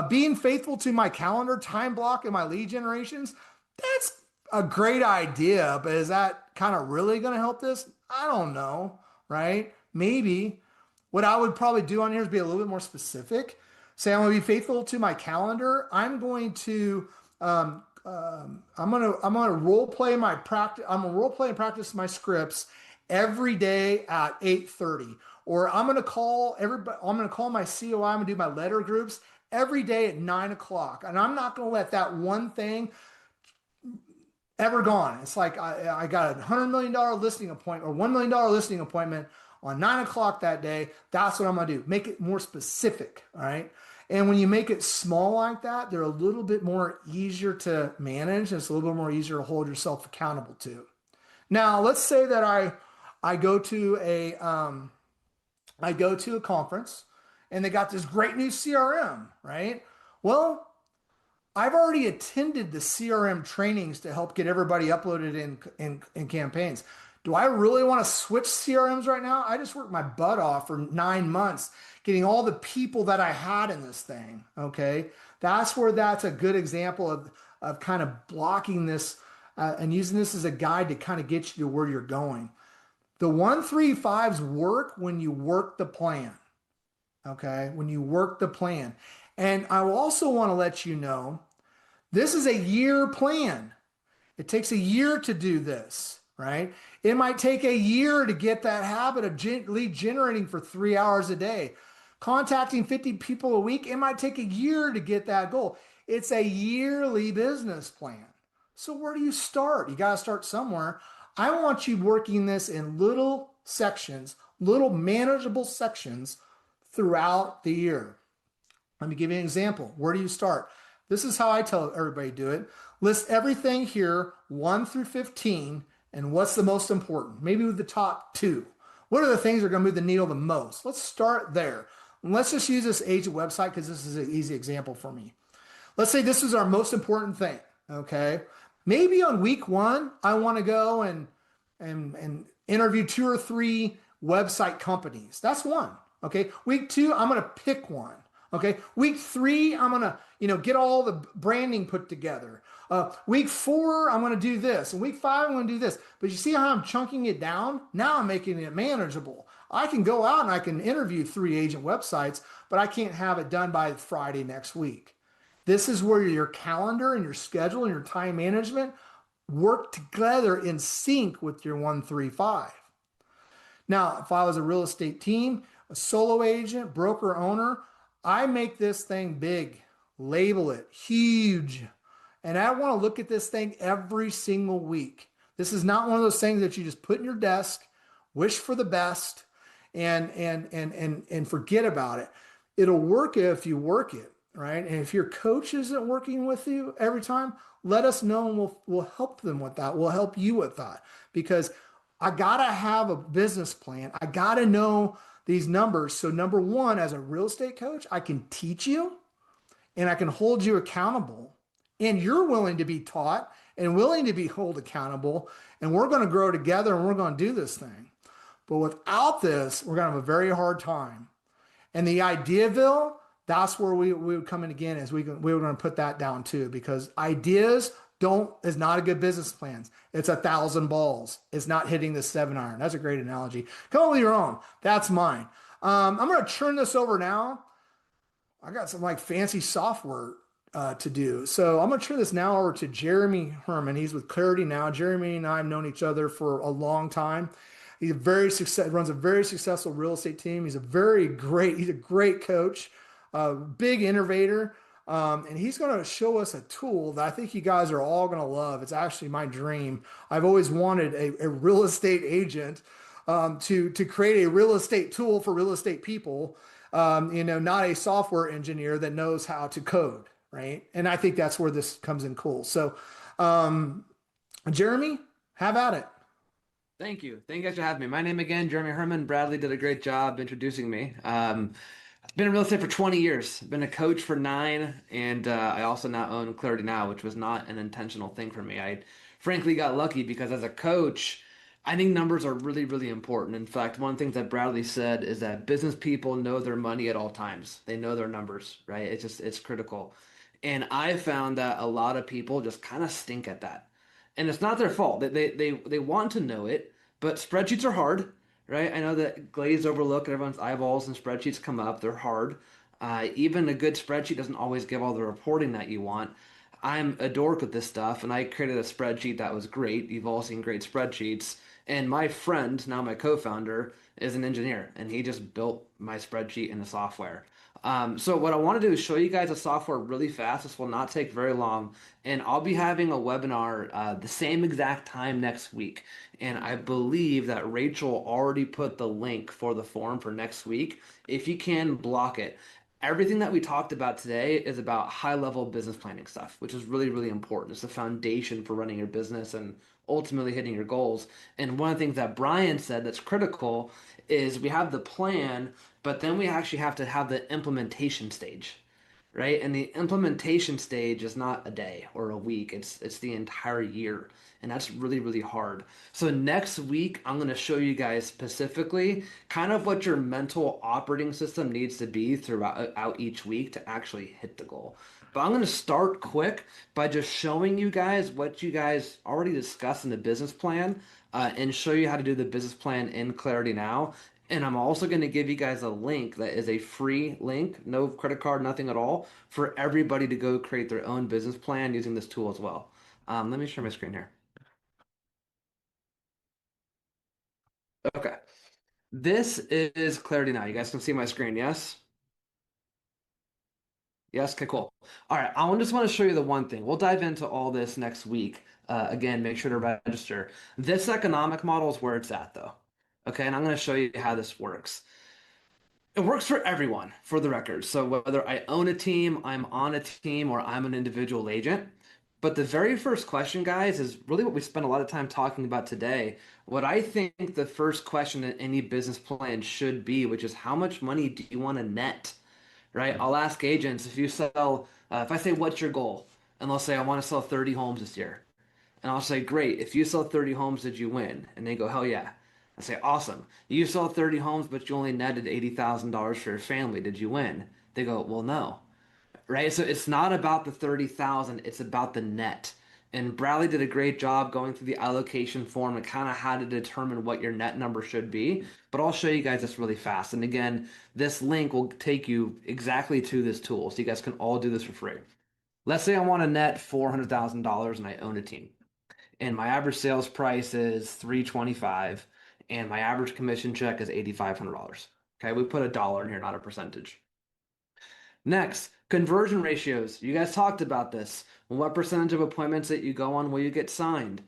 Being faithful to my calendar time block and my lead generations. That's a great idea, but is that kind of really going to help this? I don't know, right? Maybe. What I would probably do on here is be a little bit more specific. Say I'm going to be faithful to my calendar. I'm going to I'm gonna role play my practice. I'm gonna role play and practice my scripts every day at 8:30. Or I'm gonna call everybody. I'm gonna call my COI. I'm gonna do my letter groups every day at 9 o'clock. And I'm not gonna let that one thing ever gone. It's like I got $100 million listing appointment or $1 million listing appointment on 9 o'clock that day. That's what I'm gonna do. Make it more specific. All right. And when you make it small like that, they're a little bit more easier to manage. And it's a little bit more easier to hold yourself accountable to. Now, let's say that I go to a conference and they got this great new CRM, right? Well, I've already attended the CRM trainings to help get everybody uploaded in campaigns. Do I really want to switch CRMs right now? I just worked my butt off for 9 months getting all the people that I had in this thing, okay? That's where that's a good example of kind of blocking this and using this as a guide to kind of get you to where you're going. The 1-3-5s work when you work the plan, okay? When you work the plan. And I will also want to let you know, this is a year plan. It takes a year to do this, right? It might take a year to get that habit of lead generating for 3 hours a day. Contacting 50 people a week, it might take a year to get that goal. It's a yearly business plan. So where do you start? You got to start somewhere. I want you working this in little sections, little manageable sections throughout the year. Let me give you an example. Where do you start? This is how I tell everybody to do it. List everything here, 1-15, and what's the most important? Maybe with the top 2. What are the things that are going to move the needle the most? Let's start there. And let's just use this agent website because this is an easy example for me. Let's say this is our most important thing, okay? Maybe on week 1, I want to go and interview 2 or 3 website companies. That's one, okay? Week 2, I'm going to pick one. Okay, week 3, I'm gonna, get all the branding put together. Week 4, I'm gonna do this, and week 5, I'm gonna do this. But you see how I'm chunking it down? Now I'm making it manageable. I can go out and I can interview 3 agent websites, but I can't have it done by Friday next week. This is where your calendar and your schedule and your time management work together in sync with your 1-3-5. Now, if I was a real estate team, a solo agent, broker owner, I make this thing big, label it huge. And I want to look at this thing every single week. This is not one of those things that you just put in your desk, wish for the best, and forget about it. It'll work if you work it, right? And if your coach isn't working with you every time, let us know and we'll help them with that. We'll help you with that because I got to have a business plan. I got to know these numbers. So number 1, as a real estate coach, I can teach you and I can hold you accountable and you're willing to be taught and willing to be held accountable. And we're going to grow together and we're going to do this thing. But without this, we're going to have a very hard time. And the Ideaville, that's where we would come in again as we were going to put that down too, because ideas is not a good business plan. It's 1,000 balls. It's not hitting the 7-iron. That's a great analogy. Come up with your own. That's mine. I'm going to turn this over now. I got some fancy software to do. So I'm going to turn this now over to Jeremy Herrman. He's with Clarity Now. Jeremy and I have known each other for a long time. He's runs a very successful real estate team. He's a great coach, big innovator. And he's going to show us a tool that I think you guys are all going to love. It's actually my dream. I've always wanted a real estate agent to create a real estate tool for real estate people, not a software engineer that knows how to code, right? And I think that's where this comes in cool. So, Jeremy, have at it. Thank you. Thank you guys for having me. My name again, Jeremy Herrman. Bradley did a great job introducing me. Been in real estate for 20 years. Been a coach for 9, and I also now own Clarity Now, which was not an intentional thing for me. I frankly got lucky because as a coach, I think numbers are really, really important. In fact, one thing that Bradley said is that business people know their money at all times. They know their numbers, right? It's critical. And I found that a lot of people just kind of stink at that. And it's not their fault. They want to know it, but spreadsheets are hard, right? I know that glazed over look at everyone's eyeballs and spreadsheets come up. They're hard. Even a good spreadsheet doesn't always give all the reporting that you want. I'm a dork with this stuff, and I created a spreadsheet that was great. You've all seen great spreadsheets. And my friend, now my co-founder, is an engineer, and he just built my spreadsheet in the software. So what I want to do is show you guys the software really fast. This will not take very long, and I'll be having a webinar the same exact time next week. And I believe that Rachel already put the link for the form for next week. If you can, block it. Everything that we talked about today is about high-level business planning stuff, which is really, really important. It's the foundation for running your business and ultimately hitting your goals. And one of the things that Brian said that's critical is we have the plan, but then we actually have to have the implementation stage, right? And the implementation stage is not a day or a week. It's the entire year. And that's really, really hard. So next week, I'm going to show you guys specifically kind of what your mental operating system needs to be throughout out each week to actually hit the goal. But I'm going to start quick by just showing you guys what you guys already discussed in the business plan and show you how to do the business plan in Clarity Now. And I'm also going to give you guys a link that is a free link, no credit card, nothing at all, for everybody to go create their own business plan using this tool as well. Let me share my screen here. Okay. This is Clarity Now. You guys can see my screen, yes? Yes, okay, cool. All right, just want to show you the one thing. We'll dive into all this next week. Again, make sure to register. This economic model is where it's at, though. Okay, and I'm going to show you how this works. It works for everyone, for the record. So whether I own a team, I'm on a team, or I'm an individual agent. But the very first question, guys, is really what we spend a lot of time talking about today. What I think the first question in any business plan should be, which is how much money do you want to net? Right? I'll ask agents if you sell, if I say, what's your goal? And they'll say, I want to sell 30 homes this year. And I'll say, great. If you sell 30 homes, did you win? And they go, hell yeah. I say, awesome. You sold 30 homes, but you only netted $80,000 for your family. Did you win? They go, well, no. Right? So it's not about the 30,000, it's about the net. And Bradley did a great job going through the allocation form and kind of how to determine what your net number should be. But I'll show you guys this really fast. And again, this link will take you exactly to this tool. So you guys can all do this for free. Let's say I want to net $400,000 and I own a team and my average sales price is 325 and my average commission check is $8,500. Okay, we put a dollar in here, not a percentage. Next, conversion ratios. You guys talked about this. What percentage of appointments that you go on will you get signed?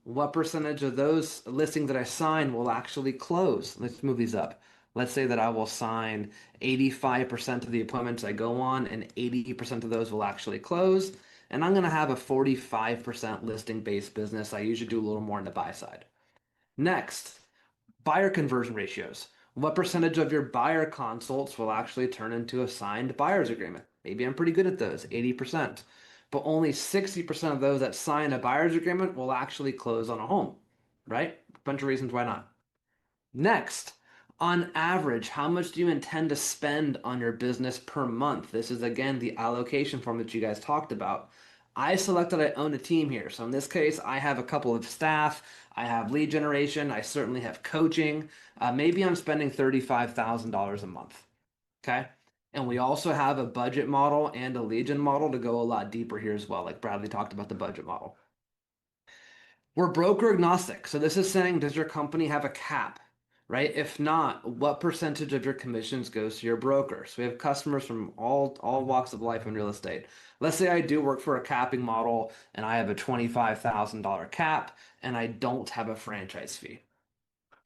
What percentage of those listings that I sign will actually close? Let's move these up. Let's say that I will sign 85% of the appointments I go on, and 80% of those will actually close. And I'm going to have a 45% listing based business. I usually do a little more on the buy side. Next, buyer conversion ratios. What percentage of your buyer consults will actually turn into a signed buyer's agreement? Maybe I'm pretty good at those, 80%. But only 60% of those that sign a buyer's agreement will actually close on a home, right? Bunch of reasons why not. Next, on average, how much do you intend to spend on your business per month? This is again the allocation form that you guys talked about. I selected I own a team here. So in this case, I have a couple of staff. I have lead generation. I certainly have coaching. Maybe I'm spending $35,000 a month. Okay. And we also have a budget model and a lead gen model to go a lot deeper here as well. Like Bradley talked about the budget model. We're broker agnostic. So this is saying, does your company have a cap? Right? If not, what percentage of your commissions goes to your broker? So we have customers from all walks of life in real estate. Let's say I do work for a capping model and I have a $25,000 cap and I don't have a franchise fee.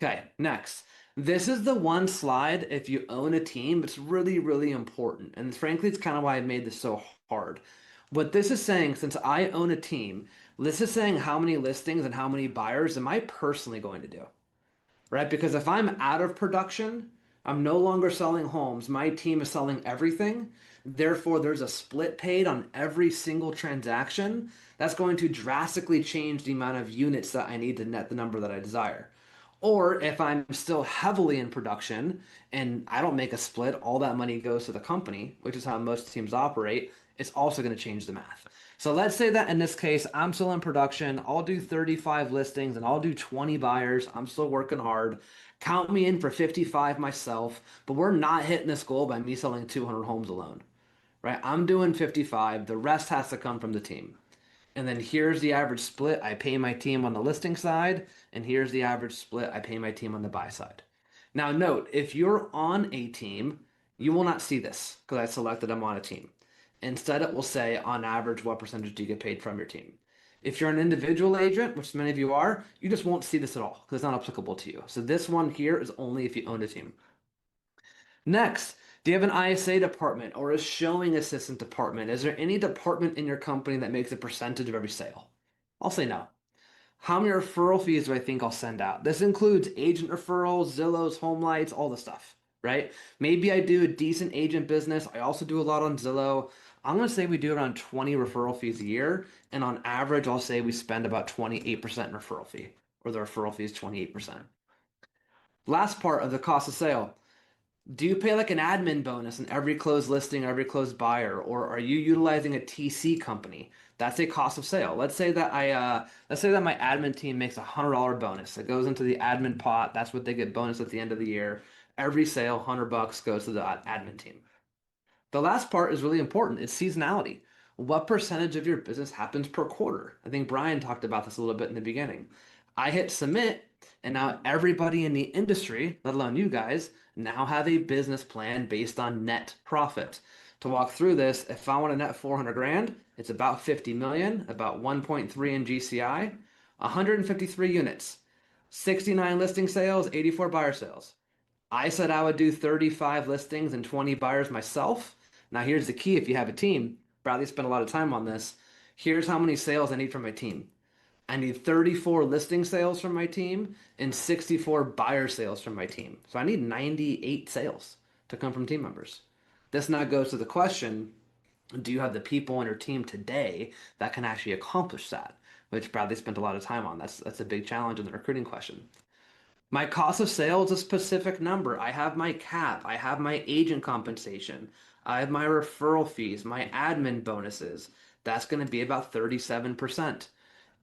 Okay, next. This is the one slide if you own a team, it's really, really important. And frankly, it's kind of why I made this so hard. What this is saying, since I own a team, this is saying how many listings and how many buyers am I personally going to do? Right? Because if I'm out of production, I'm no longer selling homes. My team is selling everything. Therefore, there's a split paid on every single transaction. That's going to drastically change the amount of units that I need to net the number that I desire. Or if I'm still heavily in production and I don't make a split, all that money goes to the company, which is how most teams operate, it's also going to change the math. So let's say that in this case, I'm still in production. I'll do 35 listings and I'll do 20 buyers. I'm still working hard. Count me in for 55 myself, but we're not hitting this goal by me selling 200 homes alone, right? I'm doing 55. The rest has to come from the team. And then here's the average split I pay my team on the listing side, and here's the average split I pay my team on the buy side. Now, note, if you're on a team, you will not see this because I selected I'm on a team. Instead, it will say, on average, what percentage do you get paid from your team? If you're an individual agent, which many of you are, you just won't see this at all because it's not applicable to you. So this one here is only if you own a team. Next, do you have an ISA department or a showing assistant department? Is there any department in your company that makes a percentage of every sale? I'll say no. How many referral fees do I think I'll send out? This includes agent referrals, Zillows, home lights, all the stuff, right? Maybe I do a decent agent business. I also do a lot on Zillow. I'm going to say we do around 20 referral fees a year. And on average, I'll say we spend about 28% in referral fee, or the referral fee is 28%. Last part of the cost of sale. Do you pay like an admin bonus in every closed listing, every closed buyer, or are you utilizing a TC company? That's a cost of sale. Let's say that my admin team makes a $100 bonus. It goes into the admin pot. That's what they get bonus at the end of the year. Every sale, $100 goes to the admin team. The last part is really important. It's seasonality. What percentage of your business happens per quarter? I think Brian talked about this a little bit in the beginning. I hit submit, and now everybody in the industry, let alone you guys, now have a business plan based on net profit. To walk through this, if I want to net 400 grand, it's about 50 million, about 1.3 in GCI, 153 units, 69 listing sales, 84 buyer sales. I said I would do 35 listings and 20 buyers myself. Now, here's the key if you have a team. Bradley spent a lot of time on this. Here's how many sales I need from my team. I need 34 listing sales from my team and 64 buyer sales from my team. So I need 98 sales to come from team members. This now goes to the question, do you have the people on your team today that can actually accomplish that? Which Bradley spent a lot of time on. That's a big challenge in the recruiting question. My cost of sale is a specific number. I have my cap. I have my agent compensation. I have my referral fees, my admin bonuses. That's going to be about 37%.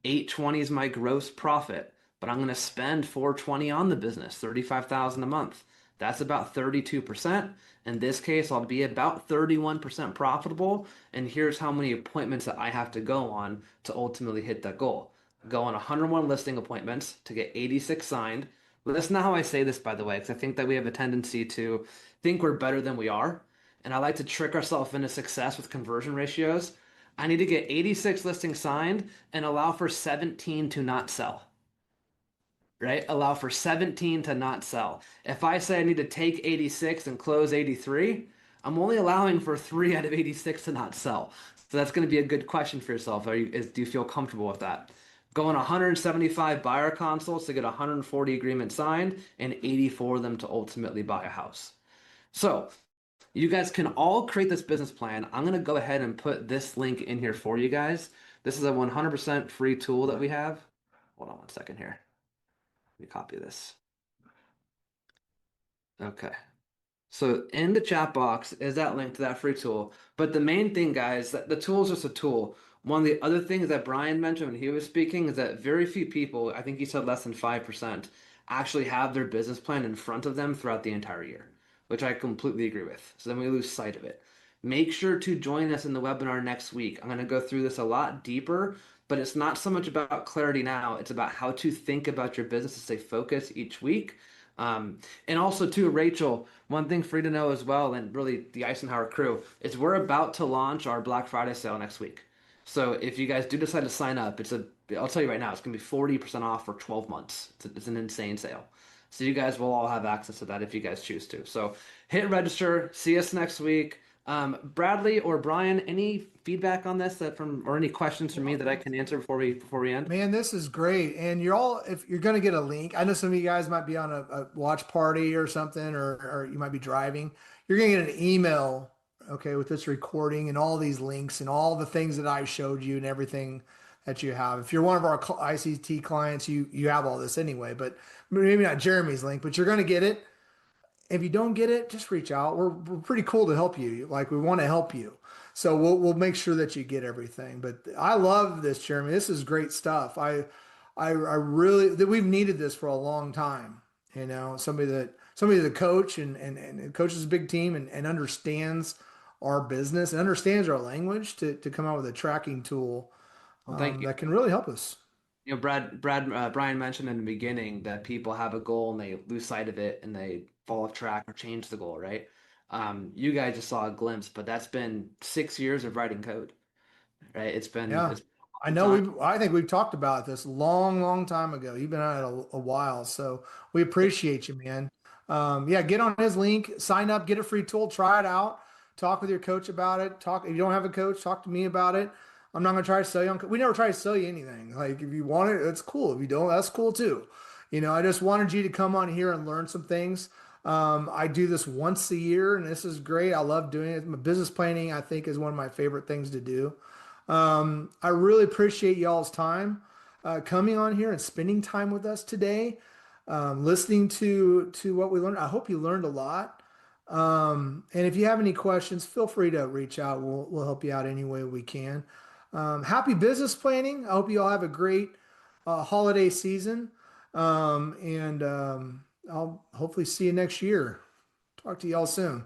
820 is my gross profit, but I'm going to spend 420 on the business, 35,000 a month. That's about 32%. In this case, I'll be about 31% profitable. And here's how many appointments that I have to go on to ultimately hit that goal. Go on 101 listing appointments to get 86 signed. But that's not how I say this, by the way, because I think that we have a tendency to think we're better than we are. And I like to trick ourselves into success with conversion ratios. I need to get 86 listings signed and allow for 17 to not sell. Right? Allow for 17 to not sell. If I say I need to take 86 and close 83, I'm only allowing for 3 out of 86 to not sell. So that's going to be a good question for yourself. Do you feel comfortable with that? Going 175 buyer consults to get 140 agreements signed and 84 of them to ultimately buy a house. So you guys can all create this business plan. I'm going to go ahead and put this link in here for you guys. This is a 100% free tool that we have. Hold on one second here. Let me copy this. Okay. So in the chat box is that link to that free tool. But the main thing, guys, that the tool is just a tool. One of the other things that Brian mentioned when he was speaking is that very few people, I think he said less than 5%, actually have their business plan in front of them throughout the entire year, which I completely agree with. So then we lose sight of it. Make sure to join us in the webinar next week. I'm going to go through this a lot deeper, but it's not so much about clarity now. It's about how to think about your business to stay focused each week. And also, too, Rachel, one thing for you to know as well, and really the Icenhower crew, is we're about to launch our Black Friday sale next week. So if you guys do decide to sign up, I'll tell you right now, it's going to be 40% off for 12 months. It's an insane sale. So you guys will all have access to that if you guys choose to. So hit register. See us next week. Bradley or Brian, any feedback on this or any questions from me that I can answer before we end? Man, this is great. And you're all, if you're going to get a link, I know some of you guys might be on a watch party or something, or you might be driving. You're going to get an email, okay, with this recording and all these links and all the things that I showed you and everything that you have. If you're one of our ICT clients, you have all this anyway, but maybe not Jeremy's link, but you're going to get it. If you don't get it, just reach out. We're pretty cool to help you. Like, we want to help you. So we'll make sure that you get everything. But I love this, Jeremy. This is great stuff. I really, that we've needed this for a long time. You know, somebody that coach and coaches a big team and understands our business and understands our language to come out with a tracking tool Well, thank you. that can really help us. Brian mentioned in the beginning that people have a goal and they lose sight of it and they fall off track or change the goal, right? You guys just saw a glimpse, but that's been 6 years of writing code, right? Yeah. It's been I a long know time. I think we've talked about this long time ago. You've been at it a while, so we appreciate you, man. Yeah, get on his link, sign up, get a free tool, try it out, talk with your coach about it. Talk, if you don't have a coach, talk to me about it. I'm not gonna try to sell you we never try to sell you anything. Like, if you want it, that's cool. If you don't, that's cool too. You know, I just wanted you to come on here and learn some things. I do this once a year, and this is great. I love doing it. My business planning, I think, is one of my favorite things to do. I really appreciate y'all's time coming on here and spending time with us today, listening to what we learned. I hope you learned a lot. And if you have any questions, feel free to reach out. We'll help you out any way we can. Happy business planning. I hope you all have a great holiday season. And I'll hopefully see you next year. Talk to y'all soon.